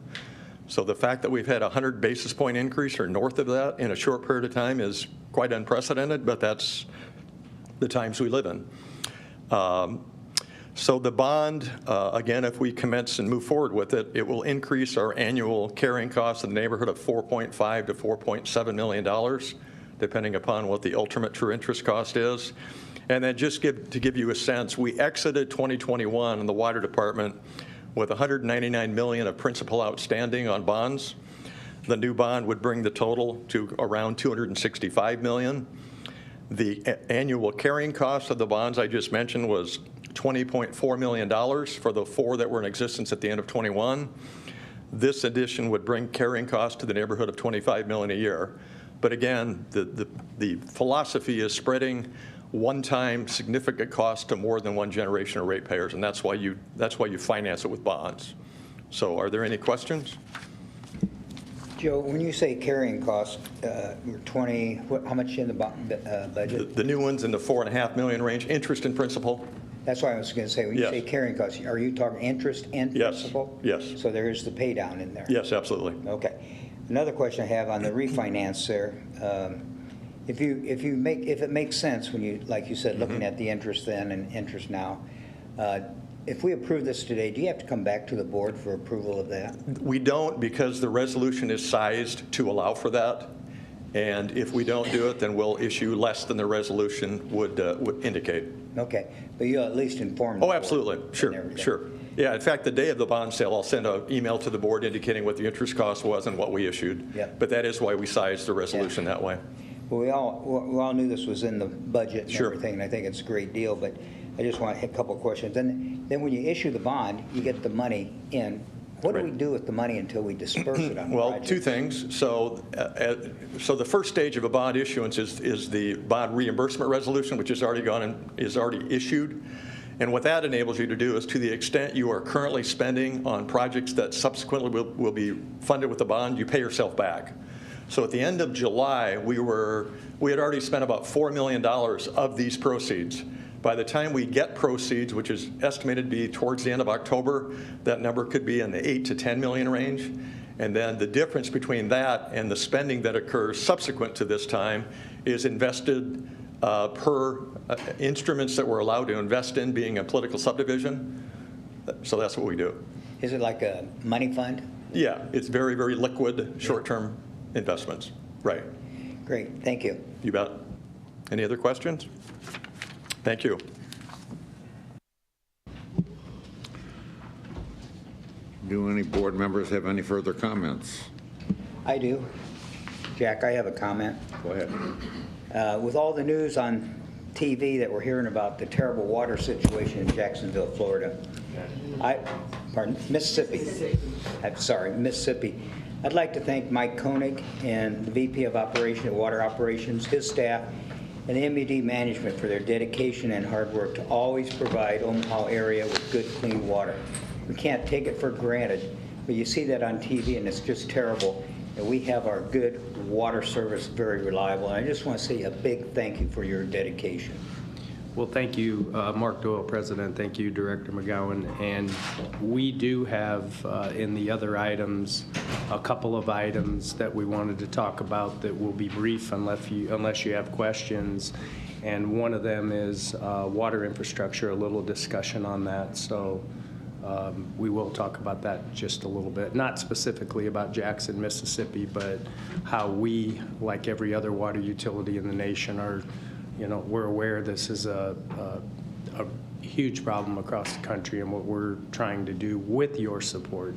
So the fact that we've had a 100 basis point increase or north of that in a short period of time is quite unprecedented, but that's the times we live in. So the bond, again, if we commence and move forward with it, it will increase our annual carrying costs in the neighborhood of $4.5 to $4.7 million, depending upon what the ultimate true interest cost is. And then just to give you a sense, we exited 2021 in the water department with $199 million of principal outstanding on bonds. The new bond would bring the total to around $265 million. The annual carrying cost of the bonds I just mentioned was $20.4 million for the 4 that were in existence at the end of 21. This addition would bring carrying costs to the neighborhood of $25 million a year. But again, the philosophy is spreading one-time significant cost to more than one generation of ratepayers, and that's why you finance it with bonds. So are there any questions? Joe, when you say carrying cost, 20, how much in the budget? The new one's in the $4.5 million range, interest and principal. That's what I was going to say. When you say carrying costs, are you talking interest and principal? Yes. So there is the pay down in there? Yes, absolutely. Okay. Another question I have on the refinance there. If it makes sense when you, like you said, looking at the interest then and interest now, if we approve this today, do you have to come back to the board for approval of that? We don't, because the resolution is sized to allow for that. And if we don't do it, then we'll issue less than the resolution would indicate. Okay, but you'll at least inform the board. Absolutely. Sure. Yeah, in fact, the day of the bond sale, I'll send an email to the board indicating what the interest cost was and what we issued. Yep. But that is why we sized the resolution that way. Well, we all knew this was in the budget and everything, and I think it's a great deal, but I just want to hit a couple of questions. Then when you issue the bond, you get the money in. What do we do with the money until we disperse it on the Well, project? two things. So the first stage of a bond issuance is the bond reimbursement resolution, which is already issued. And what that enables you to do is, to the extent you are currently spending on projects that subsequently will be funded with the bond, you pay yourself back. So at the end of July, we had already spent about $4 million of these proceeds. By the time we get proceeds, which is estimated to be towards the end of October, that number could be in the 8 to 10 million range. And then the difference between that and the spending that occurs subsequent to this time is invested per instruments that we're allowed to invest in, being a political subdivision. So that's what we do. Is it like a money fund? Yeah, it's very, very liquid, short-term investments. Right. Great, thank you. You bet. Any other questions? Thank you. Do any board members have any further comments? I do. Jack, I have a comment. Go ahead. With all the news on TV that we're hearing about the terrible water situation in Jacksonville, Florida, Mississippi. I'm sorry, Mississippi. I'd like to thank Mike Koenig and the VP of Water Operations, his staff, and the M.U.D management for their dedication and hard work to always provide Omaha area with good, clean water. We can't take it for granted, but you see that on TV and it's just terrible. And we have our good water service very reliable. And I just want to say a big thank you for your dedication. Well, thank you, Mark Doyle, President. Thank you, Director McGowan. And we do have in the other items a couple of items that we wanted to talk about that will be brief unless you have questions. And one of them is water infrastructure, a little discussion on that. So we will talk about that just a little bit. Not specifically about Jackson, Mississippi, but how we, like every other water utility in the nation, are we're aware this is a huge problem across the country, and what we're trying to do with your support.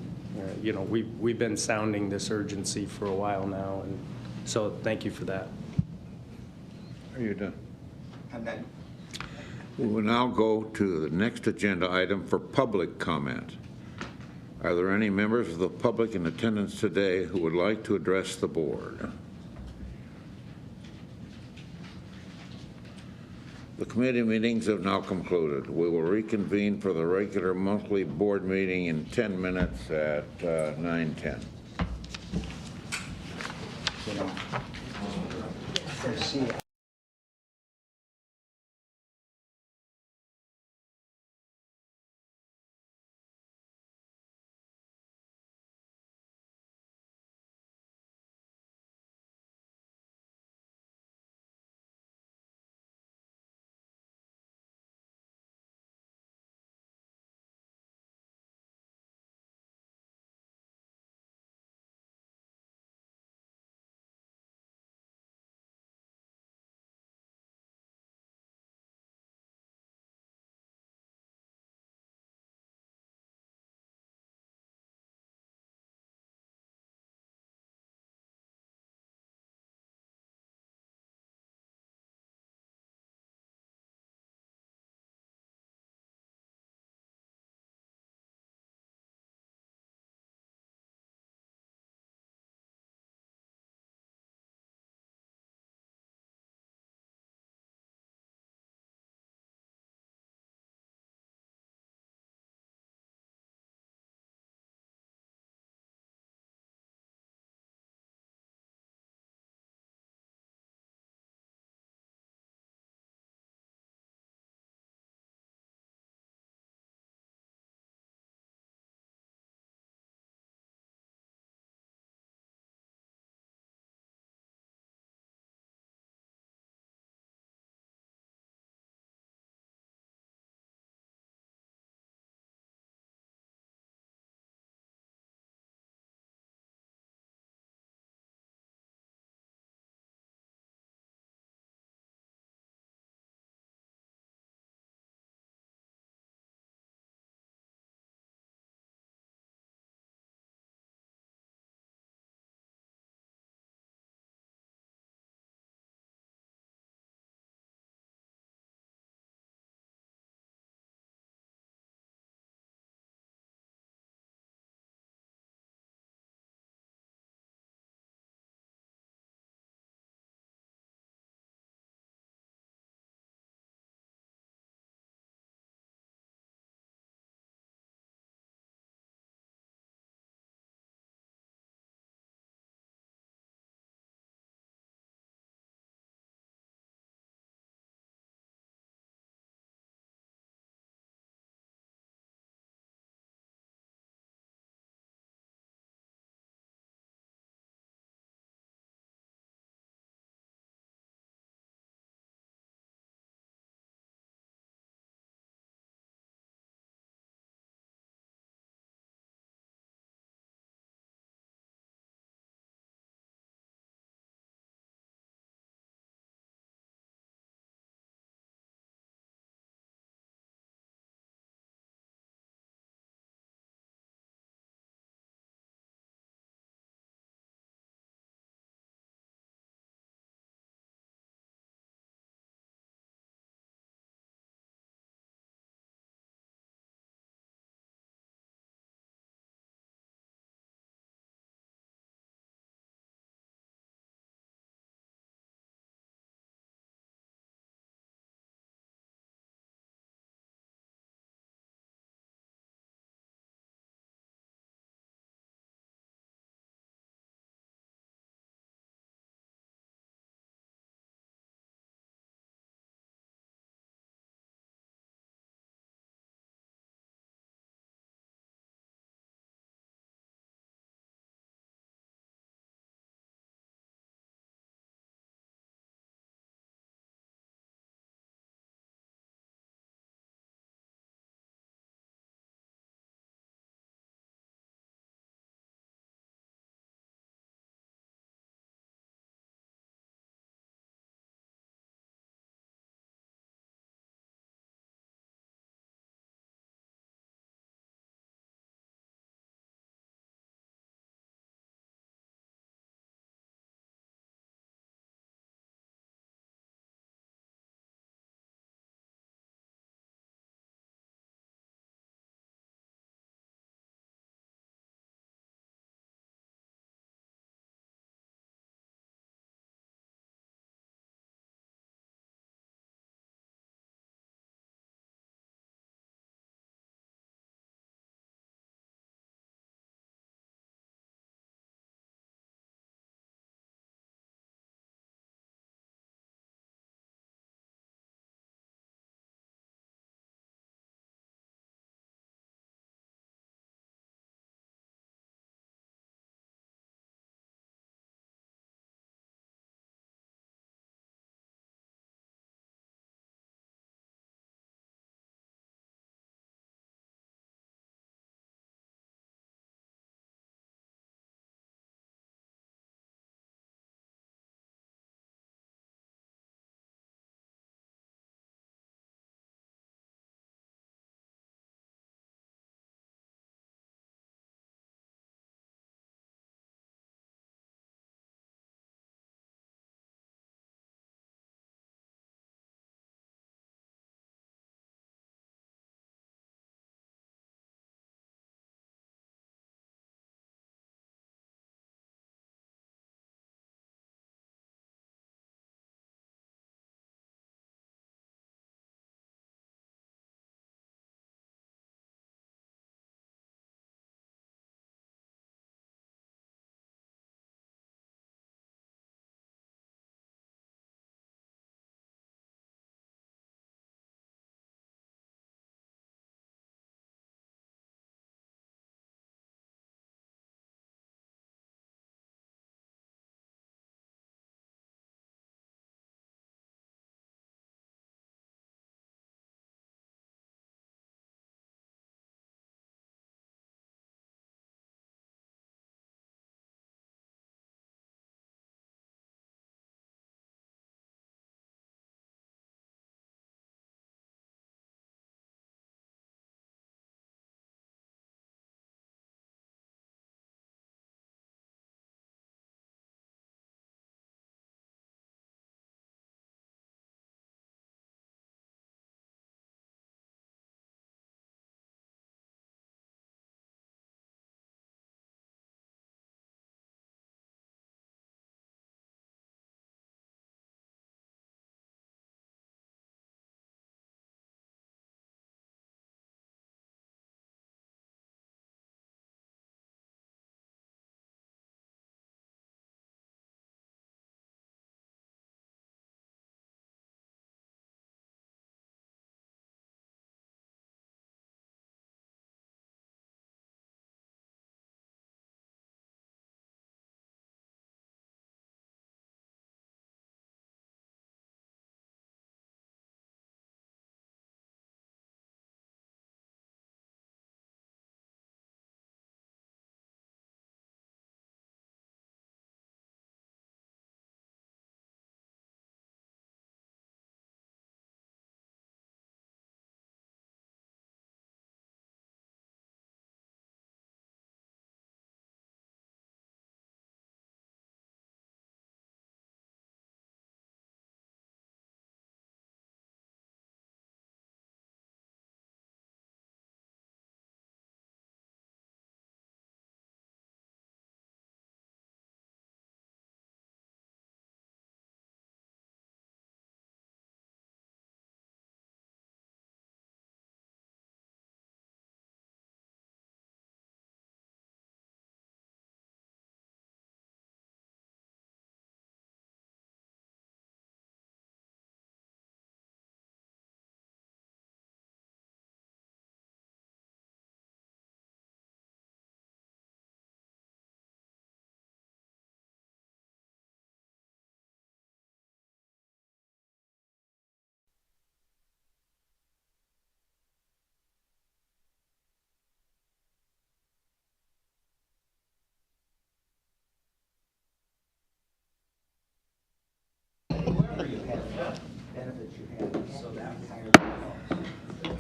We've been sounding this urgency for a while now, and so thank you for that. Are you done? I'm done. We will now go to the next agenda item for public comment. Are there any members of the public in attendance today who would like to address the board? The committee meetings have now concluded. We will reconvene for the regular monthly board meeting in 10 minutes at 9:10. See.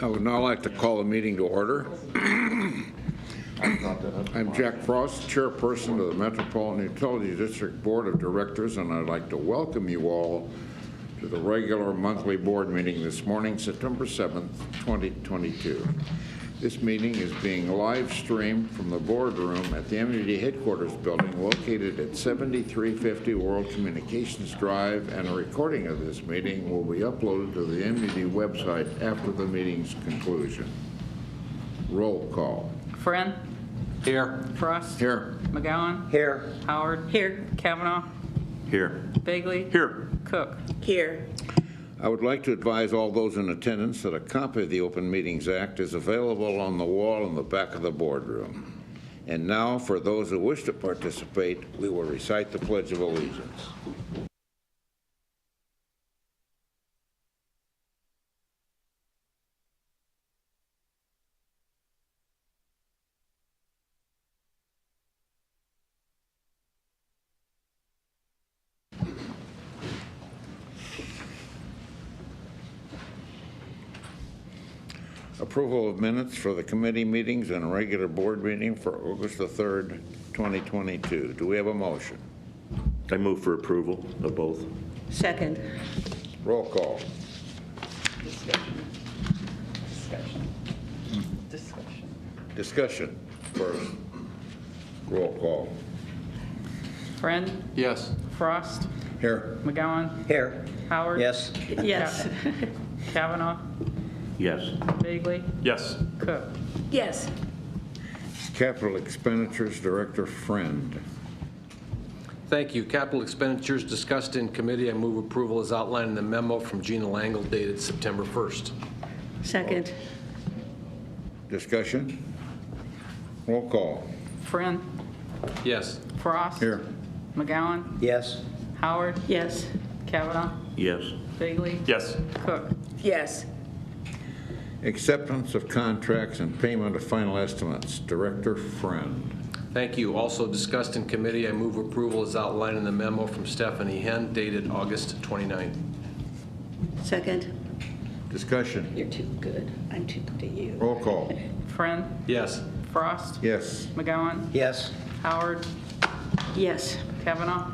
I would now like to call the meeting to order. I'm Jack Frost, Chairperson of the Metropolitan Utilities District Board of Directors, and I'd like to welcome you all to the regular monthly board meeting this morning, September 7th, 2022. This meeting is being live streamed from the boardroom at the M.U.D headquarters building located at 7350 World Communications Drive, and a recording of this meeting will be uploaded to the M.U.D website after the meeting's conclusion. Roll call. Friend. Here. Frost. Here. McGowan. Here. Howard. Here. Kavanaugh. Here. Bagley. Here. Cook. Here. I would like to advise all those in attendance that a copy of the Open Meetings Act is available on the wall in the back of the boardroom. And now, for those who wish to participate, we will recite the Pledge of Allegiance. Approval of minutes for the committee meetings and regular board meeting for August the 3rd, 2022. Do we have a motion? I move for approval of both. Second. Roll call. Discussion first. Roll call. Friend. Yes. Frost. Here. McGowan. Here. Howard. Yes. Yes. Kavanaugh. Yes. Bagley. Yes. Cook. Yes. Capital Expenditures Director Friend. Thank you. Capital expenditures discussed in committee. I move approval as outlined in the memo from Gina Langle dated September 1st. Second. Discussion. Roll call. Friend. Yes. Frost. Here. McGowan. Yes. Howard. Yes. Kavanaugh. Yes. Bagley. Yes. Cook. Yes. Acceptance of contracts and payment of final estimates. Director Friend. Thank you. Also discussed in committee. I move approval as outlined in the memo from Stephanie Henn dated August 29th. Second. Discussion. You're too good. I'm too good at you. Roll call. Friend. Yes. Frost. Yes. McGowan. Yes. Howard. Yes. Kavanaugh.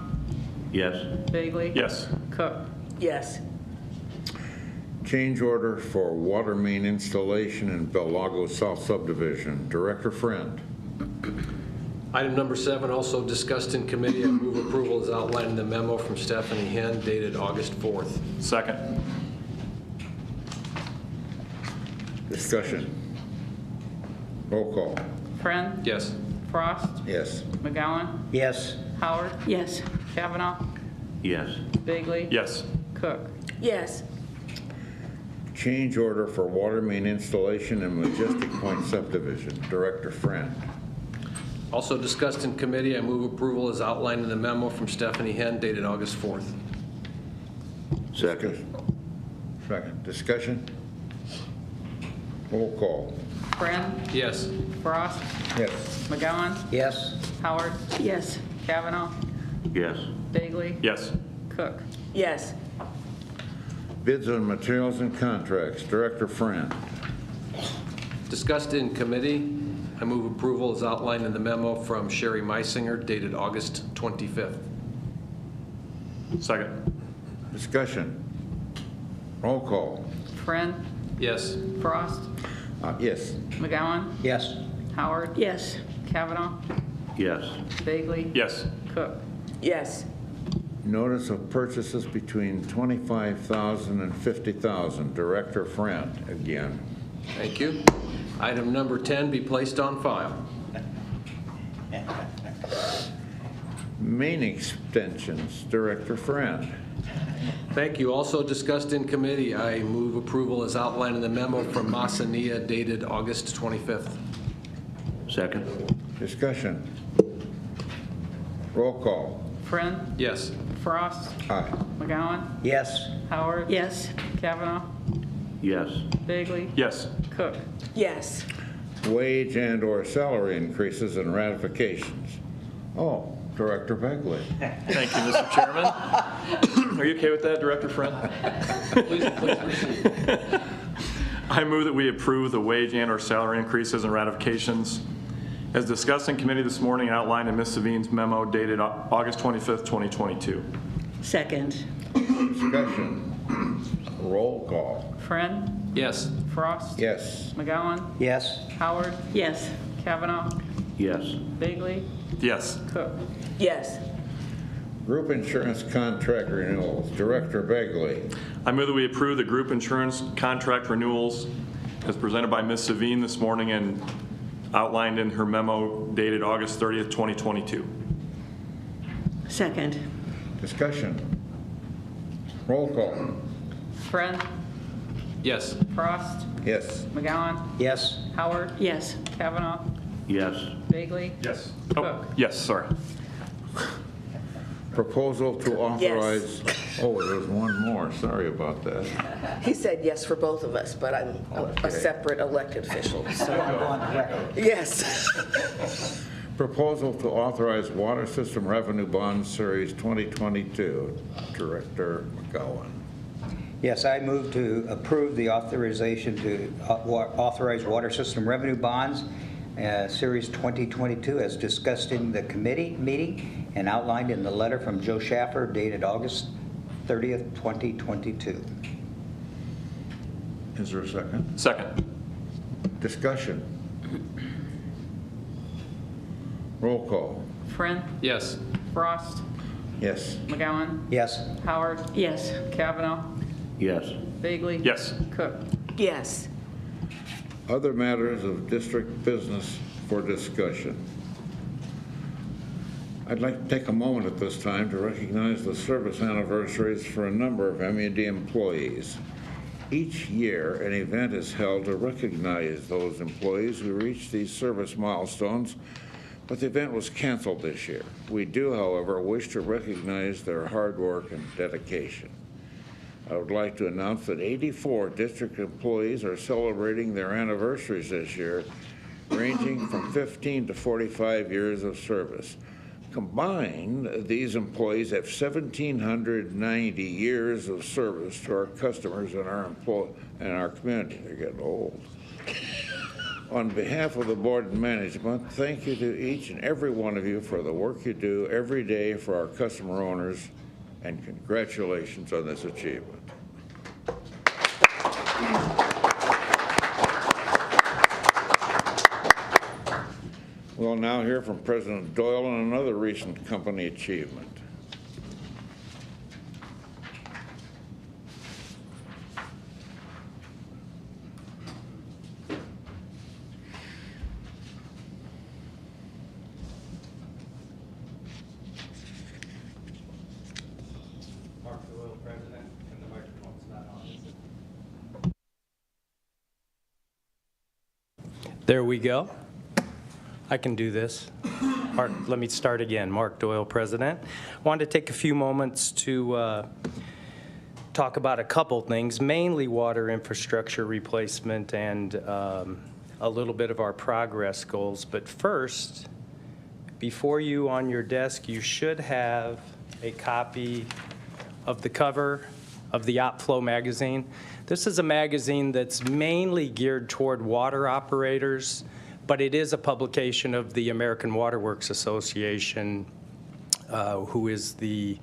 Yes. Bagley. Yes. Cook. Yes. Change order for water main installation in Bel Lago South Subdivision. Director Friend. Item number 7, also discussed in committee. I move approval as outlined in the memo from Stephanie Henn dated August 4th. Second. Discussion. Roll call. Friend. Yes. Frost. Yes. McGowan. Yes. Howard. Yes. Kavanaugh. Yes. Bagley. Yes. Cook. Yes. Change order for water main installation in Majestic Point Subdivision. Director Friend. Also discussed in committee. I move approval as outlined in the memo from Stephanie Henn dated August 4th. Second. Second. Discussion. Roll call. Friend. Yes. Frost. Yes. McGowan. Yes. Howard. Yes. Kavanaugh. Yes. Bagley. Yes. Cook. Yes. Bids on materials and contracts. Director Friend. Discussed in committee. I move approval as outlined in the memo from Sherry Meisinger dated August 25th. Second. Discussion. Roll call. Friend. Yes. Frost. Yes. McGowan. Yes. Howard. Yes. Kavanaugh. Yes. Bagley. Yes. Cook. Yes. Notice of purchases between $25,000 and $50,000. Director Friend again. Thank you. Item number 10 be placed on file. Main extensions. Director Friend. Thank you. Also discussed in committee. I move approval as outlined in the memo from Masania dated August 25th. Second. Discussion. Roll call. Friend. Yes. Frost. Aye. McGowan. Yes. Howard. Yes. Kavanaugh. Yes. Bagley. Yes. Cook. Yes. Wage and/or salary increases and ratifications. Oh, Director Begley. Thank you, Mr. Chairman. Are you okay with that, Director Friend? Please proceed. I move that we approve the wage and/or salary increases and ratifications as discussed in committee this morning and outlined in Ms. Savine's memo dated August 25th, 2022. Second. Discussion. Roll call. Friend, Yes. Frost. Yes. McGowan, Yes. Howard, Yes. Kavanaugh, Yes. Bagley, Yes. Cook. Yes. Group insurance contract renewals. Director Begley. I move that we approve the group insurance contract renewals as presented by Ms. Savine this morning and outlined in her memo dated August 30th, 2022. Second. Discussion. Roll call. Friend, Yes. Frost, Yes. McGowan, Yes. Howard, Yes. Kavanaugh, Yes. Bagley, Yes. Cook. Oh, yes, sorry. Proposal to authorize, oh, there's one more, sorry about that. He said yes for both of us, but I'm Okay. a separate elected official, so. I'm on the record. Yes. Proposal to authorize Water System Revenue Bond Series 2022. Director McGowan. Yes, I move to approve the authorization to authorize water system revenue bonds, Series 2022, as discussed in the committee meeting and outlined in the letter from Joe Schaffer dated August 30th, 2022. Is there a second? Second. Discussion. Roll call. Friend, Yes. Frost, Yes. McGowan, Yes. Howard, Yes. Kavanaugh, Yes. Bagley. Yes. Cook. Yes. Other matters of district business for discussion. I'd like to take a moment at this time to recognize the service anniversaries for a number of M.U.D. employees. Each year, an event is held to recognize those employees who reached these service milestones, but the event was canceled this year. We do, however, wish to recognize their hard work and dedication. I would like to announce that 84 district employees are celebrating their anniversaries this year, ranging from 15 to 45 years of service. Combined, these employees have 1,790 years of service to our customers and our community. They're getting old. On behalf of the board and management, thank you to each and every one of you for the work you do every day for our customer owners, and congratulations on this achievement. We'll now hear from President Doyle on another recent company achievement. There we go. I can do this. Mark, let me start again. Mark Doyle, President. Wanted to take a few moments to talk about a couple things, mainly water infrastructure replacement and a little bit of our progress goals. But first, before you on your desk, you should have a copy of the cover of the OpFlow magazine. This is a magazine that's mainly geared toward water operators, but it is a publication of the American Water Works Association, who is the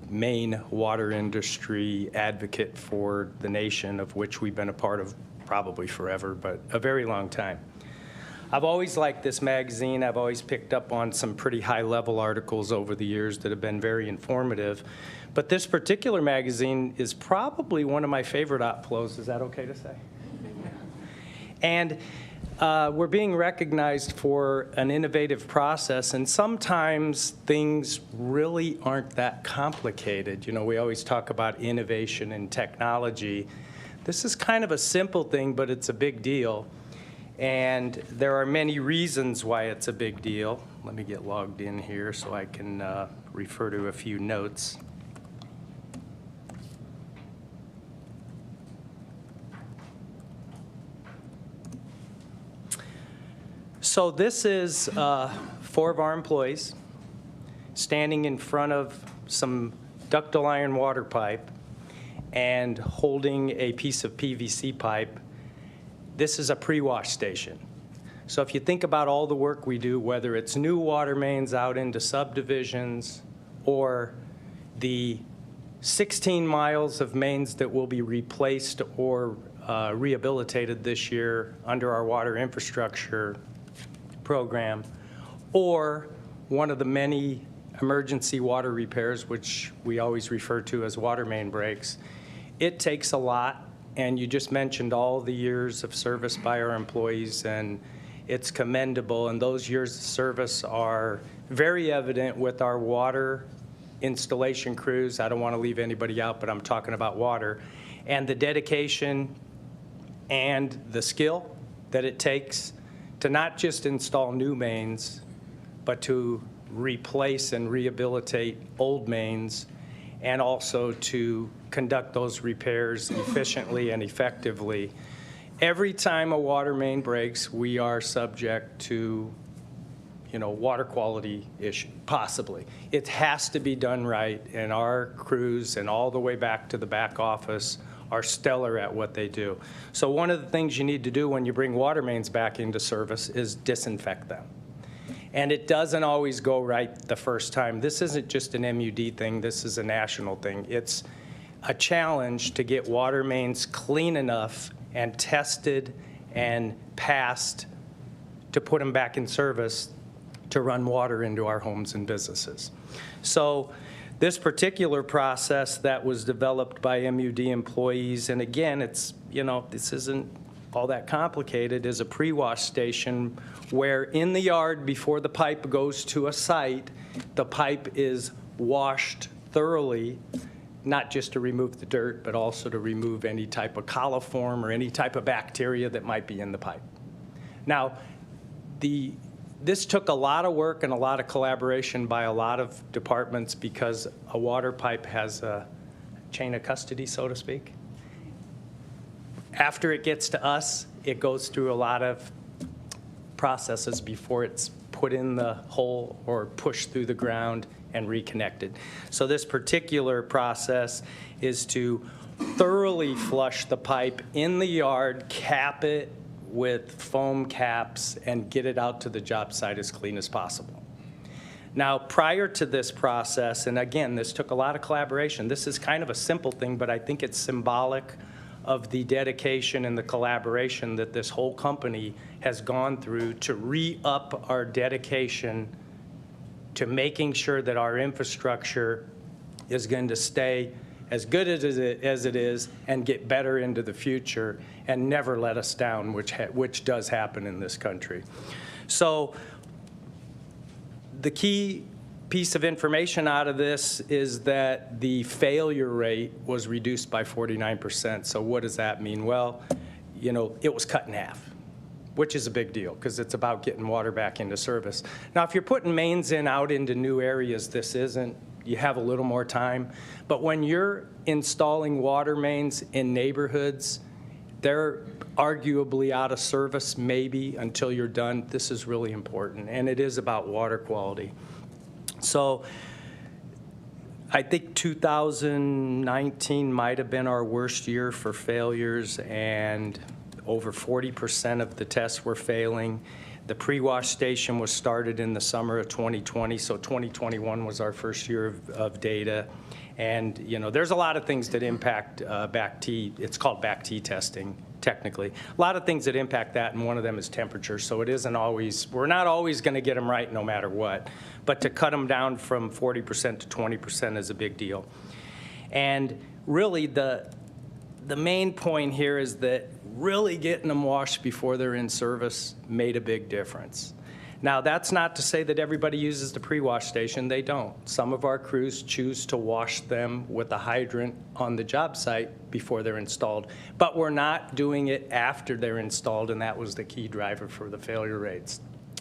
main water industry advocate for the nation, of which we've been a part of probably forever, but a very long time. I've always liked this magazine. I've always picked up on some pretty high-level articles over the years that have been very informative. But this particular magazine is probably one of my favorite OpFlows. Is that okay to say? And we're being recognized for an innovative process, and sometimes things really aren't that complicated. You know, we always talk about innovation and technology. This is kind of a simple thing, but it's a big deal. And there are many reasons why it's a big deal. Let me get logged in here so I can refer to a few notes. So this is 4 of our employees standing in front of some ductile iron water pipe. and holding a piece of PVC pipe. This is a pre-wash station. So if you think about all the work we do, whether it's new water mains out into subdivisions or the 16 miles of mains that will be replaced or rehabilitated this year under our water infrastructure program, or one of the many emergency water repairs, which we always refer to as water main breaks, it takes a lot. And you just mentioned all the years of service by our employees, and it's commendable. And those years of service are very evident with our water installation crews. I don't want to leave anybody out, but I'm talking about water. And the dedication and the skill that it takes to not just install new mains, but to replace and rehabilitate old mains, and also to conduct those repairs efficiently and effectively. Every time a water main breaks, we are subject to, water quality issue, possibly. It has to be done right, and our crews and all the way back to the back office are stellar at what they do. So one of the things you need to do when you bring water mains back into service is disinfect them. And it doesn't always go right the first time. This isn't just an M.U.D. thing, this is a national thing. It's a challenge to get water mains clean enough and tested and passed to put them back in service to run water into our homes and businesses. So this particular process that was developed by M.U.D. employees, and again, it's, this isn't all that complicated, is a pre-wash station where in the yard before the pipe goes to a site, the pipe is washed thoroughly, not just to remove the dirt, but also to remove any type of coliform or any type of bacteria that might be in the pipe. Now, this took a lot of work and a lot of collaboration by a lot of departments because a water pipe has a chain of custody, so to speak. After it gets to us, it goes through a lot of processes before it's put in the hole or pushed through the ground and reconnected. So this particular process is to thoroughly flush the pipe in the yard, cap it with foam caps, and get it out to the job site as clean as possible. Now, prior to this process, and again, this took a lot of collaboration. This is kind of a simple thing, but I think it's symbolic of the dedication and the collaboration that this whole company has gone through to re-up our dedication to making sure that our infrastructure is going to stay as good as it is and get better into the future and never let us down, which does happen in this country. So the key piece of information out of this is that the failure rate was reduced by 49%. So what does that mean? Well, it was cut in half, which is a big deal because it's about getting water back into service. Now, if you're putting mains out into new areas, this isn't. You have a little more time. But when you're installing water mains in neighborhoods, they're arguably out of service maybe until you're done. This is really important, and it is about water quality. So I think 2019 might have been our worst year for failures, and over 40% of the tests were failing. The pre-wash station was started in the summer of 2020, so 2021 was our first year of data. And there's a lot of things that impact back-T. It's called back-T testing, technically. A lot of things that impact that, and one of them is temperature. So it isn't always, we're not always going to get them right no matter what. But to cut them down from 40% to 20% is a big deal. And really the main point here is that really getting them washed before they're in service made a big difference. Now, that's not to say that everybody uses the pre-wash station. They don't. Some of our crews choose to wash them with a hydrant on the job site before they're installed. But we're not doing it after they're installed, and that was the key driver for the failure rates.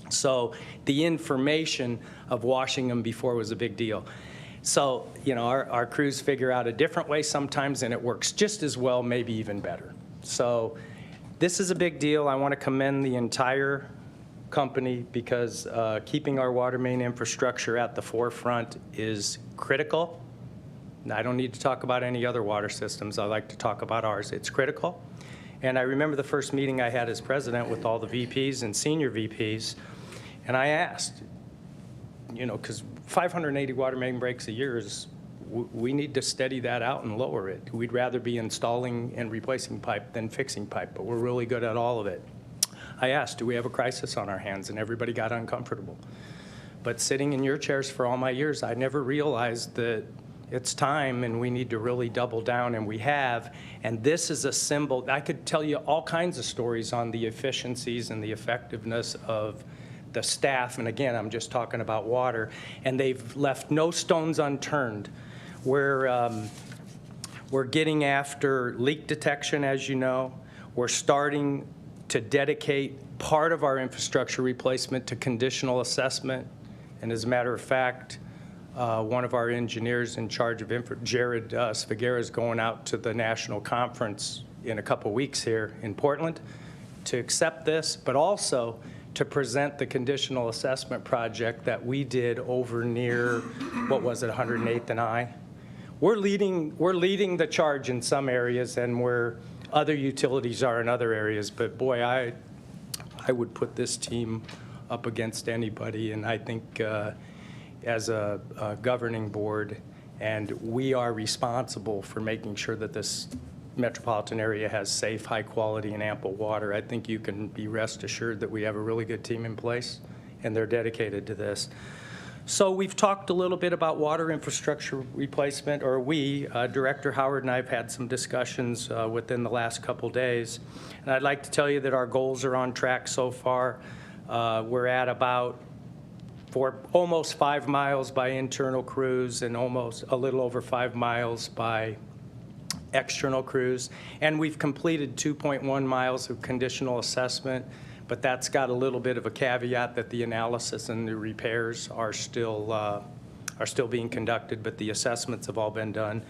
So the information of washing them before was a big deal. So, our crews figure out a different way sometimes, and it works just as well, maybe even better. So this is a big deal. I want to commend the entire company because keeping our water main infrastructure at the forefront is critical. I don't need to talk about any other water systems. I like to talk about ours. It's critical. And I remember the first meeting I had as president with all the VPs and senior VPs, and I asked, you know, because 580 water main breaks a year is, we need to steady that out and lower it. We'd rather be installing and replacing pipe than fixing pipe, but we're really good at all of it. I asked, do we have a crisis on our hands? And everybody got uncomfortable. But sitting in your chairs for all my years, I never realized that it's time and we need to really double down, and we have. And this is a symbol. I could tell you all kinds of stories on the efficiencies and the effectiveness of the staff. And again, I'm just talking about water. And they've left no stones unturned. We're getting after leak detection, as you know. We're starting to dedicate part of our infrastructure replacement to conditional assessment. And as a matter of fact, one of our engineers in charge of Jared Svagera, is going out to the national conference in a couple weeks here in Portland to accept this, but also to present the conditional assessment project that we did over near, what was it, 108th and I? We're leading the charge in some areas, and where other utilities are in other areas. But boy, I would put this team up against anybody, and I think as a governing board, and we are responsible for making sure that this metropolitan area has safe, high quality, and ample water. I think you can be rest assured that we have a really good team in place, and they're dedicated to this. So we've talked a little bit about water infrastructure replacement, or Director Howard and I have had some discussions within the last couple days. And I'd like to tell you that our goals are on track so far. We're at about almost 5 miles by internal crews and almost a little over 5 miles by external crews. And we've completed 2.1 miles of conditional assessment, but that's got a little bit of a caveat that the analysis and the repairs are still being conducted, but the assessments have all been done.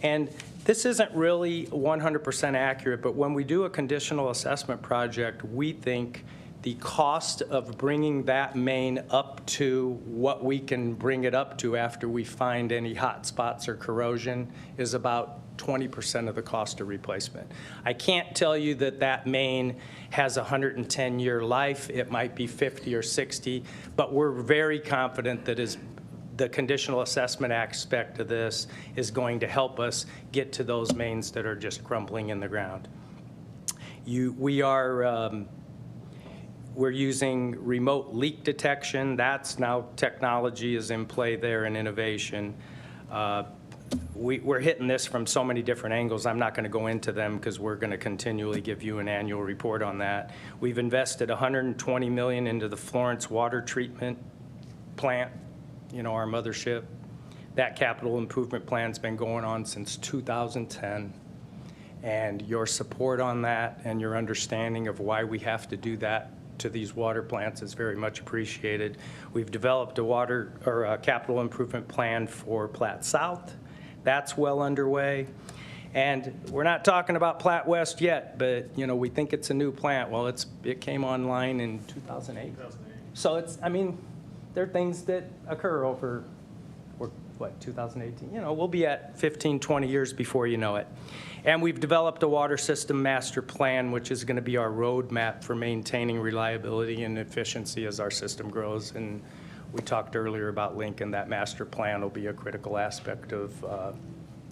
And this isn't really 100% accurate, but when we do a conditional assessment project, we think the cost of bringing that main up to what we can bring it up to after we find any hot spots or corrosion is about 20% of the cost of replacement. I can't tell you that that main has a 110-year life. It might be 50 or 60, but we're very confident that the conditional assessment aspect of this is going to help us get to those mains that are just crumbling in the ground. We're using remote leak detection. That's now technology is in play there and innovation. We're hitting this from so many different angles. I'm not going to go into them because we're going to continually give you an annual report on that. We've invested $120 million into the Florence water treatment plant, you know, our mothership. That capital improvement plan's been going on since 2010. And your support on that and your understanding of why we have to do that to these water plants is very much appreciated. We've developed a capital improvement plan for Platte South. That's well underway. And we're not talking about Platte West yet, but you know, we think it's a new plant. Well, it came online in 2008. So there are things that occur over, 2018? You know, we'll be at 15, 20 years before you know it. And we've developed a water system master plan, which is going to be our roadmap for maintaining reliability and efficiency as our system grows. And we talked earlier about Lincoln. That master plan will be a critical aspect of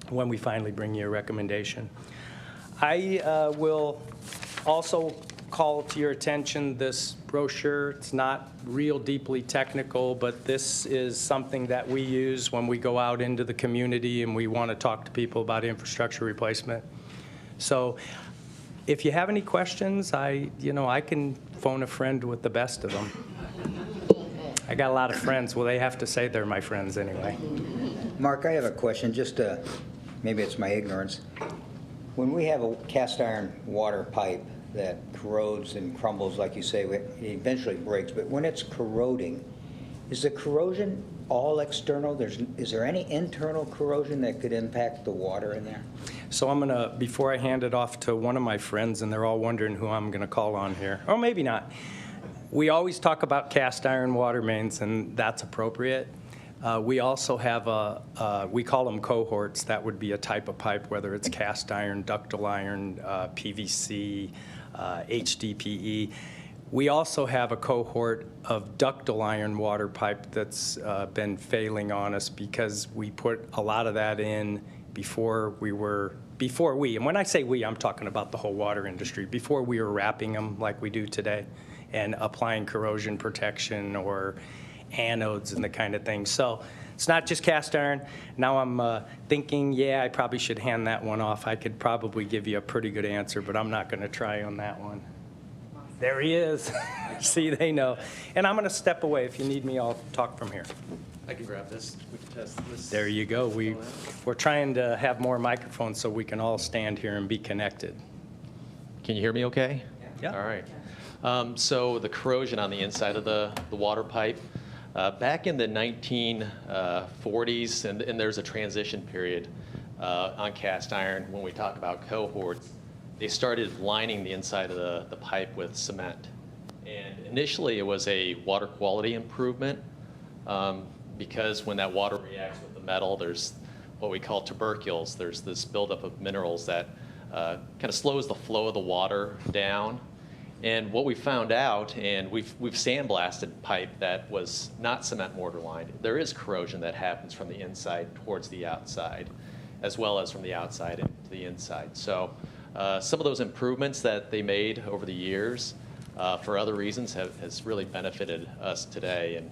when we finally bring you a recommendation. I will also call to your attention this brochure. It's not real deeply technical, but this is something that we use when we go out into the community and we want to talk to people about infrastructure replacement. So if you have any questions, I can phone a friend with the best of them. I got a lot of friends. Well, they have to say they're my friends anyway. Mark, I have a question, just maybe it's my ignorance. When we have a cast iron water pipe that corrodes and crumbles, like you say, it eventually breaks, but when it's corroding, is the corrosion all external? Is there any internal corrosion that could impact the water in there? So I'm gonna, before I hand it off to one of my friends, and they're all wondering who I'm gonna call on here, or maybe not. We always talk about cast iron water mains, and that's appropriate. We also have we call them cohorts. That would be a type of pipe, whether it's cast iron, ductile iron, PVC, HDPE. We also have a cohort of ductile iron water pipe that's been failing on us because we put a lot of that in before we, and when I say we, I'm talking about the whole water industry, before we were wrapping them like we do today and applying corrosion protection or anodes and the kind of thing. So it's not just cast iron. Now I'm thinking, yeah, I probably should hand that one off. I could probably give you a pretty good answer, but I'm not going to try on that one. There he is. See, they know. And I'm going to step away. If you need me, I'll talk from here. I can grab this. We can test this. There you go. We're trying to have more microphones so we can all stand here and be connected. Can you hear me okay? Yeah. All right. So the corrosion on the inside of the water pipe, back in the 1940s, and there's a transition period on cast iron when we talk about cohorts, they started lining the inside of the pipe with cement. And initially it was a water quality improvement because when that water reacts with the metal, there's what we call tubercules. There's this buildup of minerals that kind of slows the flow of the water down. And what we found out, and we've sandblasted pipe that was not cement mortar lined, there is corrosion that happens from the inside towards the outside, as well as from the outside into the inside. So some of those improvements that they made over the years for other reasons has really benefited us today. And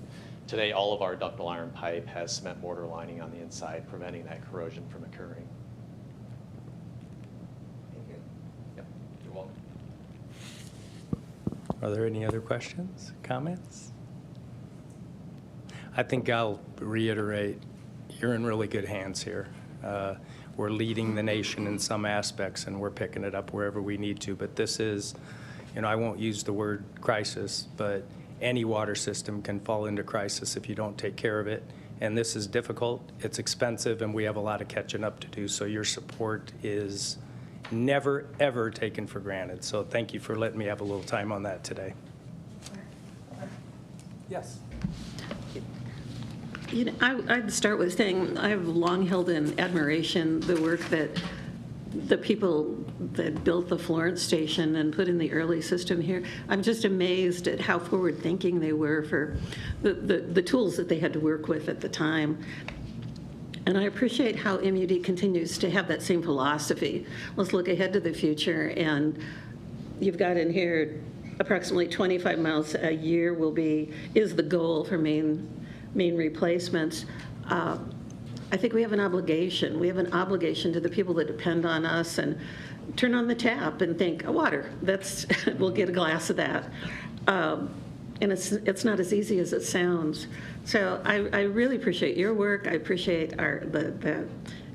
today all of our ductile iron pipe has cement mortar lining on the inside, preventing that corrosion from occurring. Thank you. Yep, you're welcome. Are there any other questions, comments? I think I'll reiterate, you're in really good hands here. We're leading the nation in some aspects, and we're picking it up wherever we need to. But this is, I won't use the word crisis, but any water system can fall into crisis if you don't take care of it. And this is difficult, it's expensive, and we have a lot of catching up to do. So your support is never, ever taken for granted. So thank you for letting me have a little time on that today. Yes. I'd start with saying I've long held in admiration the work that the people that built the Florence station and put in the early system here. I'm just amazed at how forward-thinking they were for the tools that they had to work with at the time. And I appreciate how M.U.D. continues to have that same philosophy. Let's look ahead to the future, and you've got in here approximately 25 miles a year is the goal for main replacements. I think we have an obligation. We have an obligation to the people that depend on us, and turn on the tap and think, oh, water, we'll get a glass of that. And it's not as easy as it sounds. So I really appreciate your work. I appreciate the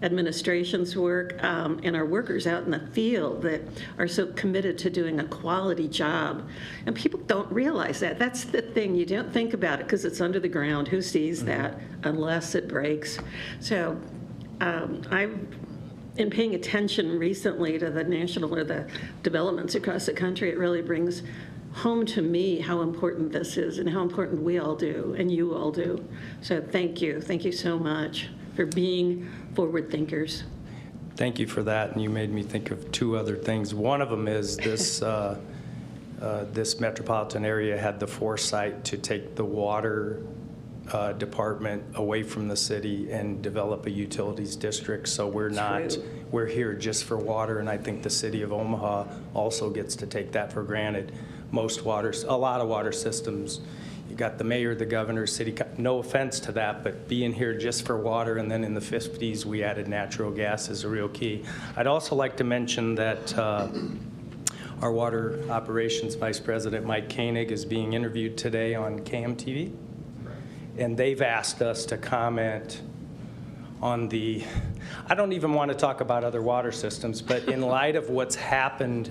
administration's work and our workers out in the field that are so committed to doing a quality job. And people don't realize that. That's the thing. You don't think about it because it's under the ground. Who sees that unless it breaks? So I've in paying attention recently to the national or the developments across the country, it really brings home to me how important this is and how important we all do and you all do. So thank you. Thank you so much for being forward thinkers. Thank you for that, and you made me think of two other things. One of them is this this metropolitan area had the foresight to take the water department away from the city and develop a utilities district. So we're here just for water, and I think the city of Omaha also gets to take that for granted. A lot of water systems, you got the mayor, the governor, city, no offense to that, but being here just for water, and then in the 50s we added natural gas is a real key. I'd also like to mention that our water operations vice president, Mike Koenig, is being interviewed today on KMTV. And they've asked us to comment on I don't even want to talk about other water systems, but in light of what's happened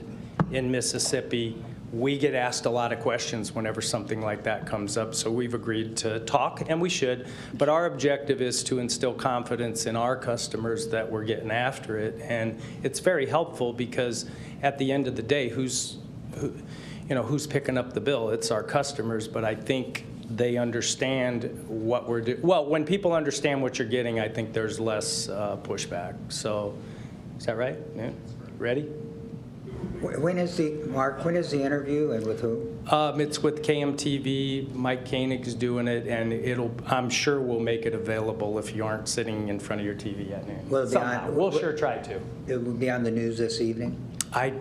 in Mississippi, we get asked a lot of questions whenever something like that comes up. So we've agreed to talk, and we should, but our objective is to instill confidence in our customers that we're getting after it. And it's very helpful because at the end of the day, who's picking up the bill? It's our customers, but I think they understand what we're doing. Well, when people understand what you're getting, I think there's less pushback. So, is that right? Yeah. Ready? When is the interview and with who? It's with KMTV. Mike Koenig's doing it, and I'm sure we'll make it available if you aren't sitting in front of your TV at noon. Will it be on, we'll sure try to. It will be on the news this evening? I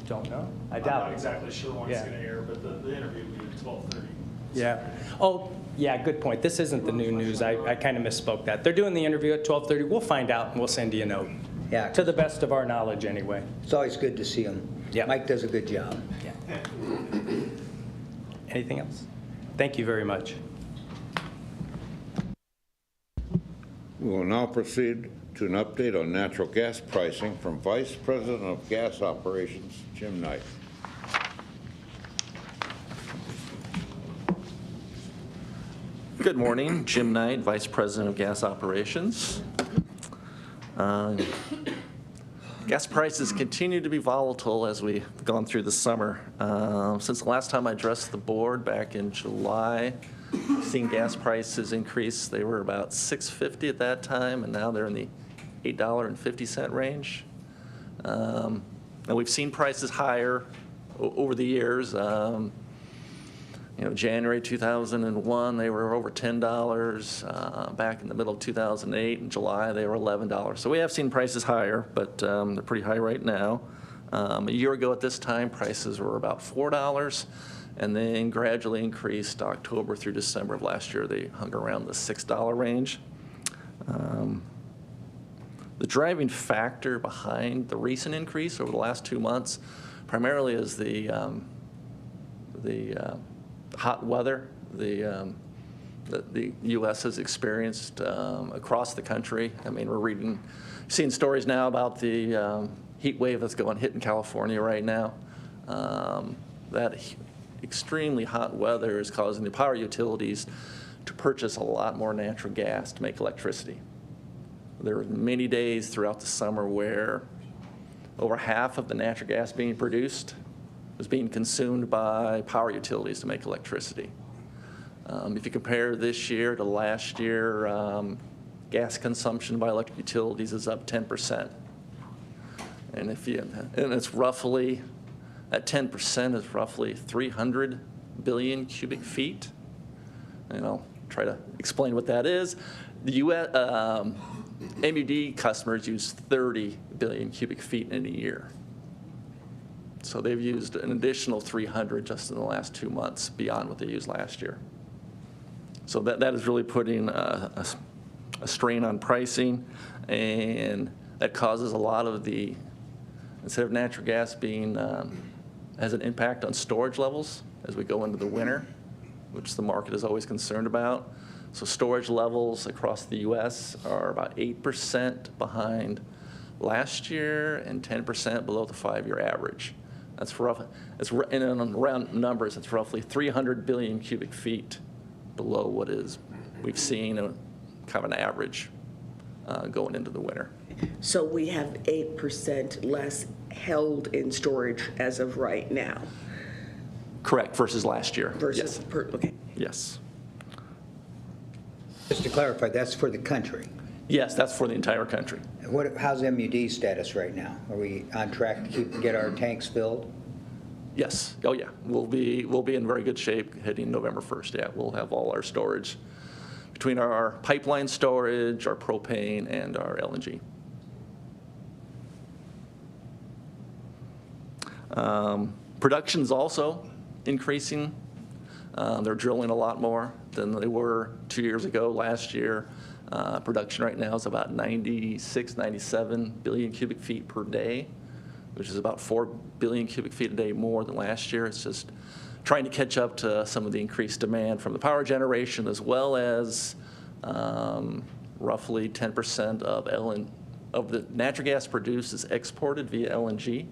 don't know. I doubt it. I'm not exactly sure when it's going to air, but the interview will be at 12:30. Yeah. Oh, yeah, good point. This isn't the new news. I kind of misspoke that. They're doing the interview at 12:30. We'll find out, and we'll send you a note. Yeah. To the best of our knowledge, anyway. It's always good to see him. Yeah. Mike does a good job. Yeah. Anything else? Thank you very much. We will now proceed to an update on natural gas pricing from Vice President of Gas Operations, Jim Knight. Good morning, Jim Knight, Vice President of Gas Operations. Gas prices continue to be volatile as we've gone through the summer. Since the last time I addressed the board back in July, seeing gas prices increase. They were about $6.50 at that time, and now they're in the $8.50 range. And we've seen prices higher over the years. January 2001, they were over $10. Back in the middle of 2008, in July, they were $11. So we have seen prices higher, but they're pretty high right now. A year ago at this time, prices were about $4, and then gradually increased October through December of last year. They hung around the $6 range. The driving factor behind the recent increase over the last 2 months primarily is the hot weather that the U.S. has experienced across the country. I mean, we're seeing stories now about the heat wave that's hitting California right now. That extremely hot weather is causing the power utilities to purchase a lot more natural gas to make electricity. There were many days throughout the summer where over half of the natural gas being produced was being consumed by power utilities to make electricity. If you compare this year to last year, gas consumption by electric utilities is up 10%. And it's roughly, at 10% is roughly 300 billion cubic feet. And I'll try to explain what that is. The U.S. M.U.D. customers use 30 billion cubic feet in a year. So they've used an additional 300 just in the last 2 months beyond what they used last year. So that is really putting a strain on pricing, and that causes a lot of instead of natural gas being, has an impact on storage levels as we go into the winter, which the market is always concerned about. So storage levels across the U.S. are about 8% behind last year and 10% below the 5-year average. That's rough. And on round numbers, it's roughly 300 billion cubic feet below what we've seen kind of an average going into the winter. So we have 8% less held in storage as of right now. Correct, versus last year. Versus, yes. Okay. Yes. Just to clarify, that's for the country. Yes, that's for the entire country. How's M.U.D. status right now? Are we on track to get our tanks filled? Yes. Oh, yeah. We'll be in very good shape heading November 1st. Yeah, we'll have all our storage between our pipeline storage, our propane, and our LNG. Production's also increasing. They're drilling a lot more than they were 2 years ago. Last year, production right now is about 96, 97 billion cubic feet per day, which is about 4 billion cubic feet a day more than last year. It's just trying to catch up to some of the increased demand from the power generation, as well as roughly 10% of the natural gas produced is exported via LNG.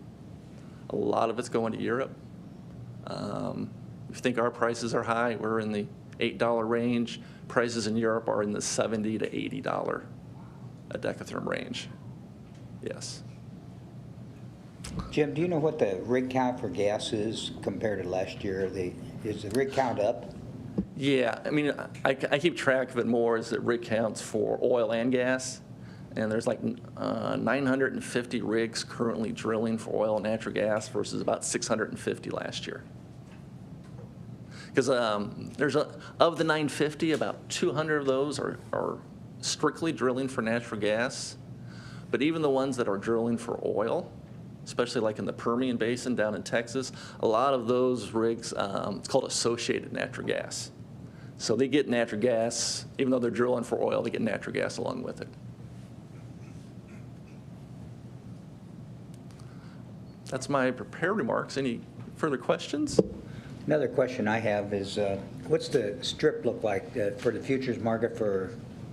A lot of it's going to Europe. If you think our prices are high, we're in the $8 range. Prices in Europe are in the $70 to $80 a decatherm range. Yes. Jim, do you know what the rig count for gas is compared to last year? Is the rig count up? Yeah, I mean, I keep track of it more as it rig counts for oil and gas. And there's like 950 rigs currently drilling for oil and natural gas versus about 650 last year. Because of the 950, about 200 of those are strictly drilling for natural gas. But even the ones that are drilling for oil, especially like in the Permian Basin down in Texas, a lot of those rigs, it's called associated natural gas. So they get natural gas, even though they're drilling for oil, they get natural gas along with it. That's my prepared remarks. Any further questions? Another question I have is, what's the strip look like for the futures market for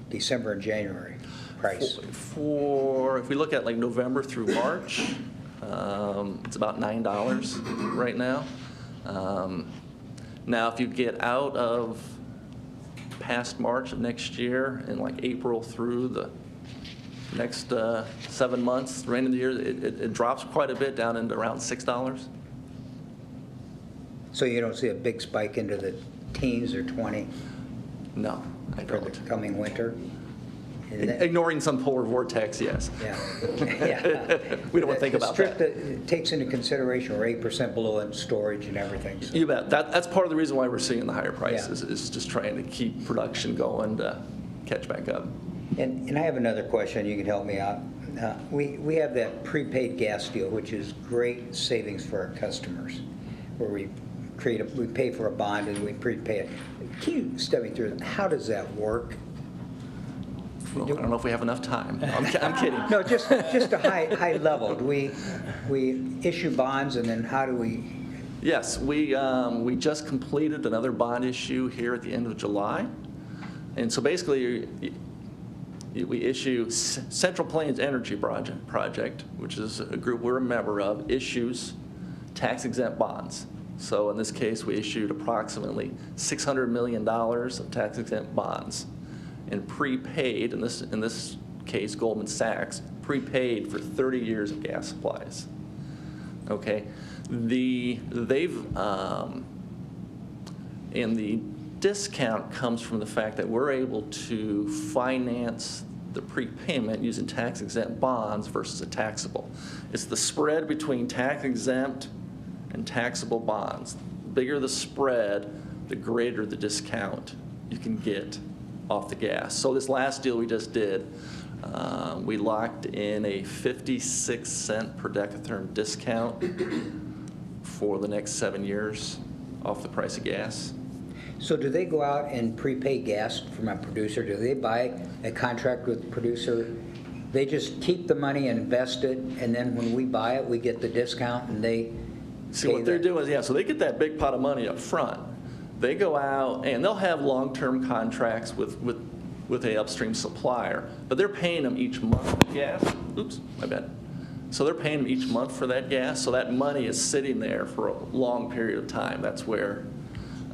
December and January price? If we look at like November through March, it's about $9 right now. Now, if you get out of past March of next year and like April through the next 7 months, the end of the year, it drops quite a bit down into around $6. So you don't see a big spike into the teens or 20? No, I don't. For the coming winter? Ignoring some polar vortex, yes. Yeah. Yeah. We don't want to think about that. The strip that takes into consideration we're 8% below in storage and everything. So. You bet. That's part of the reason why we're seeing the higher prices, is just trying to keep production going to catch back up. And I have another question, you can help me out. We have that prepaid gas deal, which is great savings for our customers, where we pay for a bond and we prepay it. Can you step me through how does that work? Well, I don't know if we have enough time. I'm kidding. No, just a high level. Do we issue bonds, and then how do we? Yes, we just completed another bond issue here at the end of July, and so basically we issue Central Plains Energy Project, which is a group we're a member of, issues tax-exempt bonds. So in this case, we issued approximately $600 million of tax-exempt bonds, and prepaid, in this case, Goldman Sachs, prepaid for 30 years of gas supplies. Okay, and the discount comes from the fact that we're able to finance the prepayment using tax-exempt bonds versus a taxable. It's the spread between tax-exempt and taxable bonds. The bigger the spread, the greater the discount you can get off the gas. So this last deal we just did, we locked in a 56-cent per decatherm discount for the next 7 years off the price of gas. So do they go out and prepay gas from a producer? Do they buy a contract with the producer? They just keep the money and invest it, and then when we buy it, we get the discount, and they see what they're doing is, so they get that big pot of money up front. They go out and they'll have long-term contracts with a upstream supplier, but they're paying them each month for gas. Oops, my bad. So they're paying them each month for that gas, so that money is sitting there for a long period of time. That's where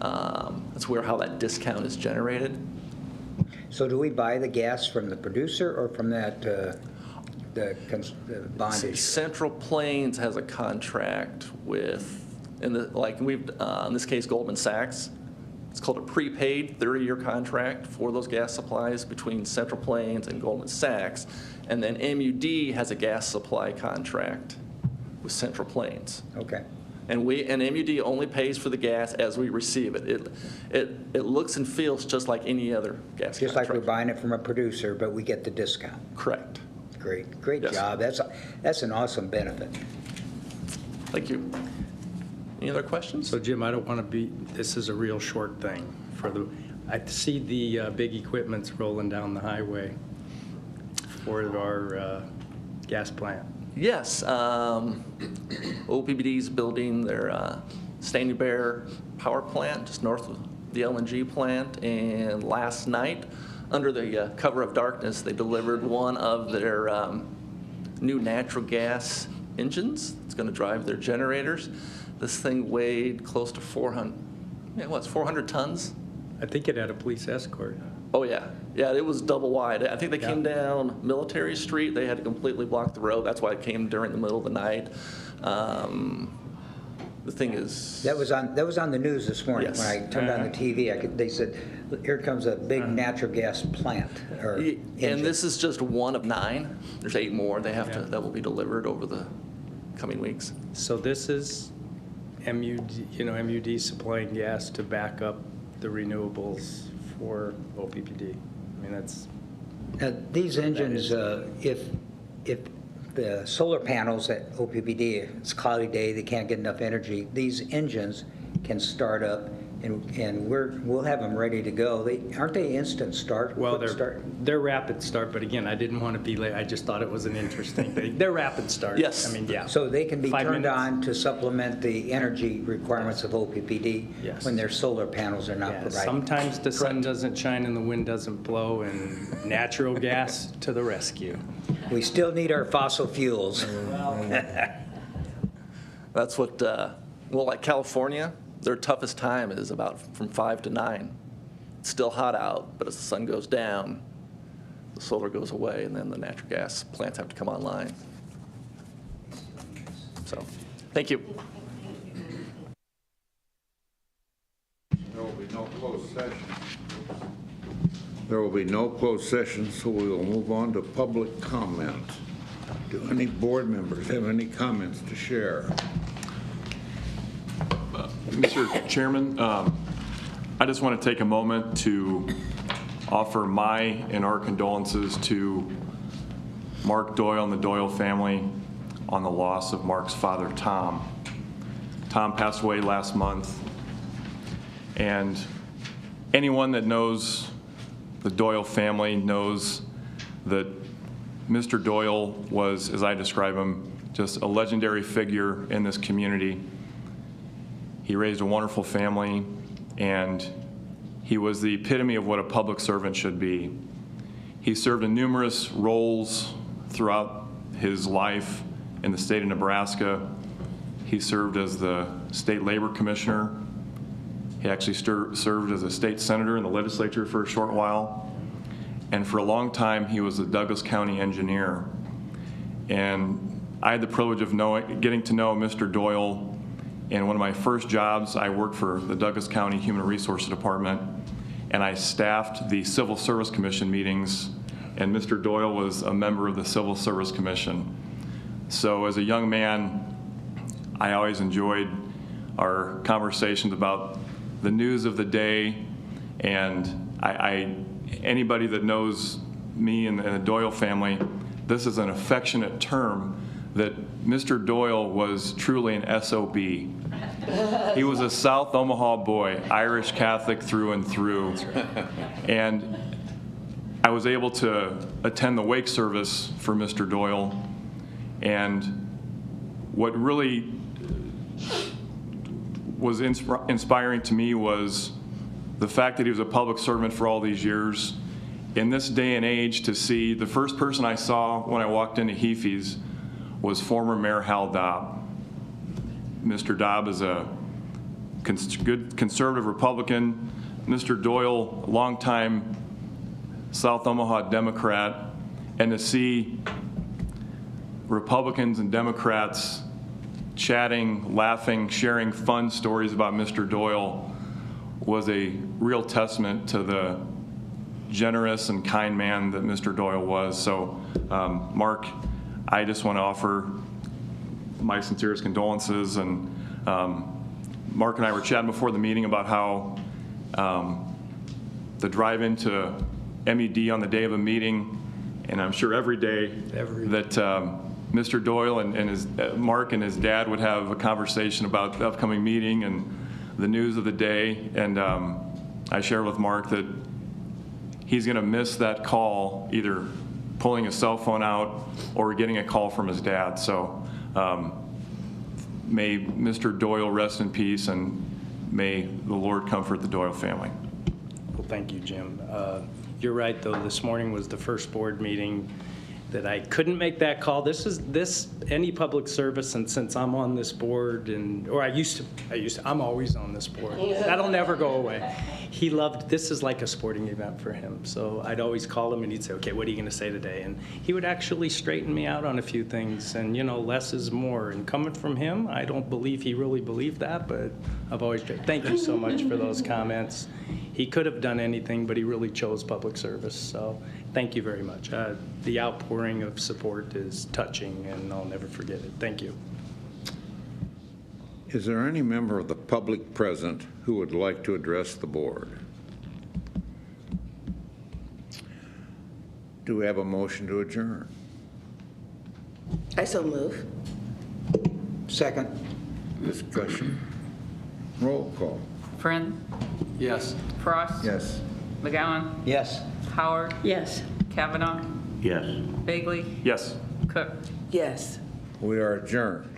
how that discount is generated. So do we buy the gas from the producer or from that the bond issue? Central Plains has a contract with, in this case, Goldman Sachs. It's called a prepaid 30-year contract for those gas supplies between Central Plains and Goldman Sachs. And then M.U.D. has a gas supply contract with Central Plains. Okay. And M.U.D. only pays for the gas as we receive it. It looks and feels just like any other gas just contract. Like we're buying it from a producer, but we get the discount. Correct. Great Yes. job. That's an awesome benefit. Thank you. Any other questions? So Jim, I don't want to be, this is a real short thing. I see the big equipments rolling down the highway for our gas plant. Yes, OPBD is building their Standing Bear power plant just north of the LNG plant, and last night, under the cover of darkness, they delivered one of their new natural gas engines. It's going to drive their generators. This thing weighed close to 400 tons? I think it had a police escort. Oh, yeah. Yeah, it was double wide. I think they came down Military Street. They had to completely block the road. That's why it came during the middle of the night. the thing is. That was on the news this morning. Yes. When I turned on the TV, they said, here comes a big natural gas plant. Or And engine. this is just one of 9. There's 8 more that will be delivered over the coming weeks. So this is M.U.D, M.U.D supplying gas to back up the renewables for OPPD. I mean, that's. These engines, if the solar panels at OPPD, it's a cloudy day, they can't get enough energy, these engines can start up, and we'll have them ready to go. Aren't they instant start? Well, quick start? they're rapid start, but again, I didn't want to be late. I just thought it was an interesting thing. They're rapid start. Yes. I mean, yeah. So they can be 5 turned minutes. on to supplement the energy requirements of OPPD Yes. when their solar panels are not Yeah, provided. sometimes the sun doesn't shine and the wind doesn't blow, and natural gas to the rescue. We still need our fossil fuels. That's what, like California, their toughest time is about from 5 to 9. It's still hot out, but as the sun goes down, the solar goes away, and then the natural gas plants have to come online. So, thank you. There will be no closed session. There will be no closed session, so we will move on to public comment. Do any board members have any comments to share? Mr. Chairman, I just want to take a moment to offer my and our condolences to Mark Doyle and the Doyle family on the loss of Mark's father, Tom. Tom passed away last month, and anyone that knows the Doyle family knows that Mr. Doyle was, as I describe him, just a legendary figure in this community. He raised a wonderful family, and he was the epitome of what a public servant should be. He served in numerous roles throughout his life in the state of Nebraska. He served as the state labor commissioner. He actually served as a state senator in the legislature for a short while. And for a long time, he was the Douglas County engineer. And I had the privilege of getting to know Mr. Doyle. In one of my first jobs, I worked for the Douglas County Human Resources Department, and I staffed the Civil Service Commission meetings, and Mr. Doyle was a member of the Civil Service Commission. So as a young man, I always enjoyed our conversations about the news of the day, and anybody that knows me and the Doyle family, this is an affectionate term that Mr. Doyle was truly an SOB. He was a South Omaha boy, Irish Catholic through and through. And I was able to attend the wake service for Mr. Doyle. And what really was inspiring to me was the fact that he was a public servant for all these years. In this day and age, to see the first person I saw when I walked into Heafy's was former Mayor Hal Dobb. Mr. Dobb is a good conservative Republican. Mr. Doyle, longtime South Omaha Democrat, and to see Republicans and Democrats chatting, laughing, sharing fun stories about Mr. Doyle was a real testament to the generous and kind man that Mr. Doyle was. So, Mark, I just want to offer my sincerest condolences. And Mark and I were chatting before the meeting about how the drive into M.U.D on the day of a meeting, and I'm sure every day that Mr. Doyle and his Mark and his dad would have a conversation about the upcoming meeting and the news of the day. And I shared with Mark that he's going to miss that call, either pulling his cell phone out or getting a call from his dad. So may Mr. Doyle rest in peace, and may the Lord comfort the Doyle family. Well, thank you, Jim. You're right, though. This morning was the first board meeting that I couldn't make that call. Any public service, and since I'm on this board, I'm always on this board. That'll never go away. he loved, this is like a sporting event for him. So I'd always call him and he'd say, okay, what are you going to say today? And he would actually straighten me out on a few things. And, you know, less is more. And coming from him, I don't believe he really believed that, but I've always, thank you so much for those comments. He could have done anything, but he really chose public service. So thank you very much. The outpouring of support is touching, and I'll never forget it. Thank you. Is there any member of the public present who would like to address the board? Do we have a motion to adjourn? I so move. Second. Discussion. Roll call. Friend, Yes. Frost. Yes. McGowan, Yes. Howard, Yes. Kavanaugh, Yes. Bagley, Yes. Cook. Yes. We are adjourned.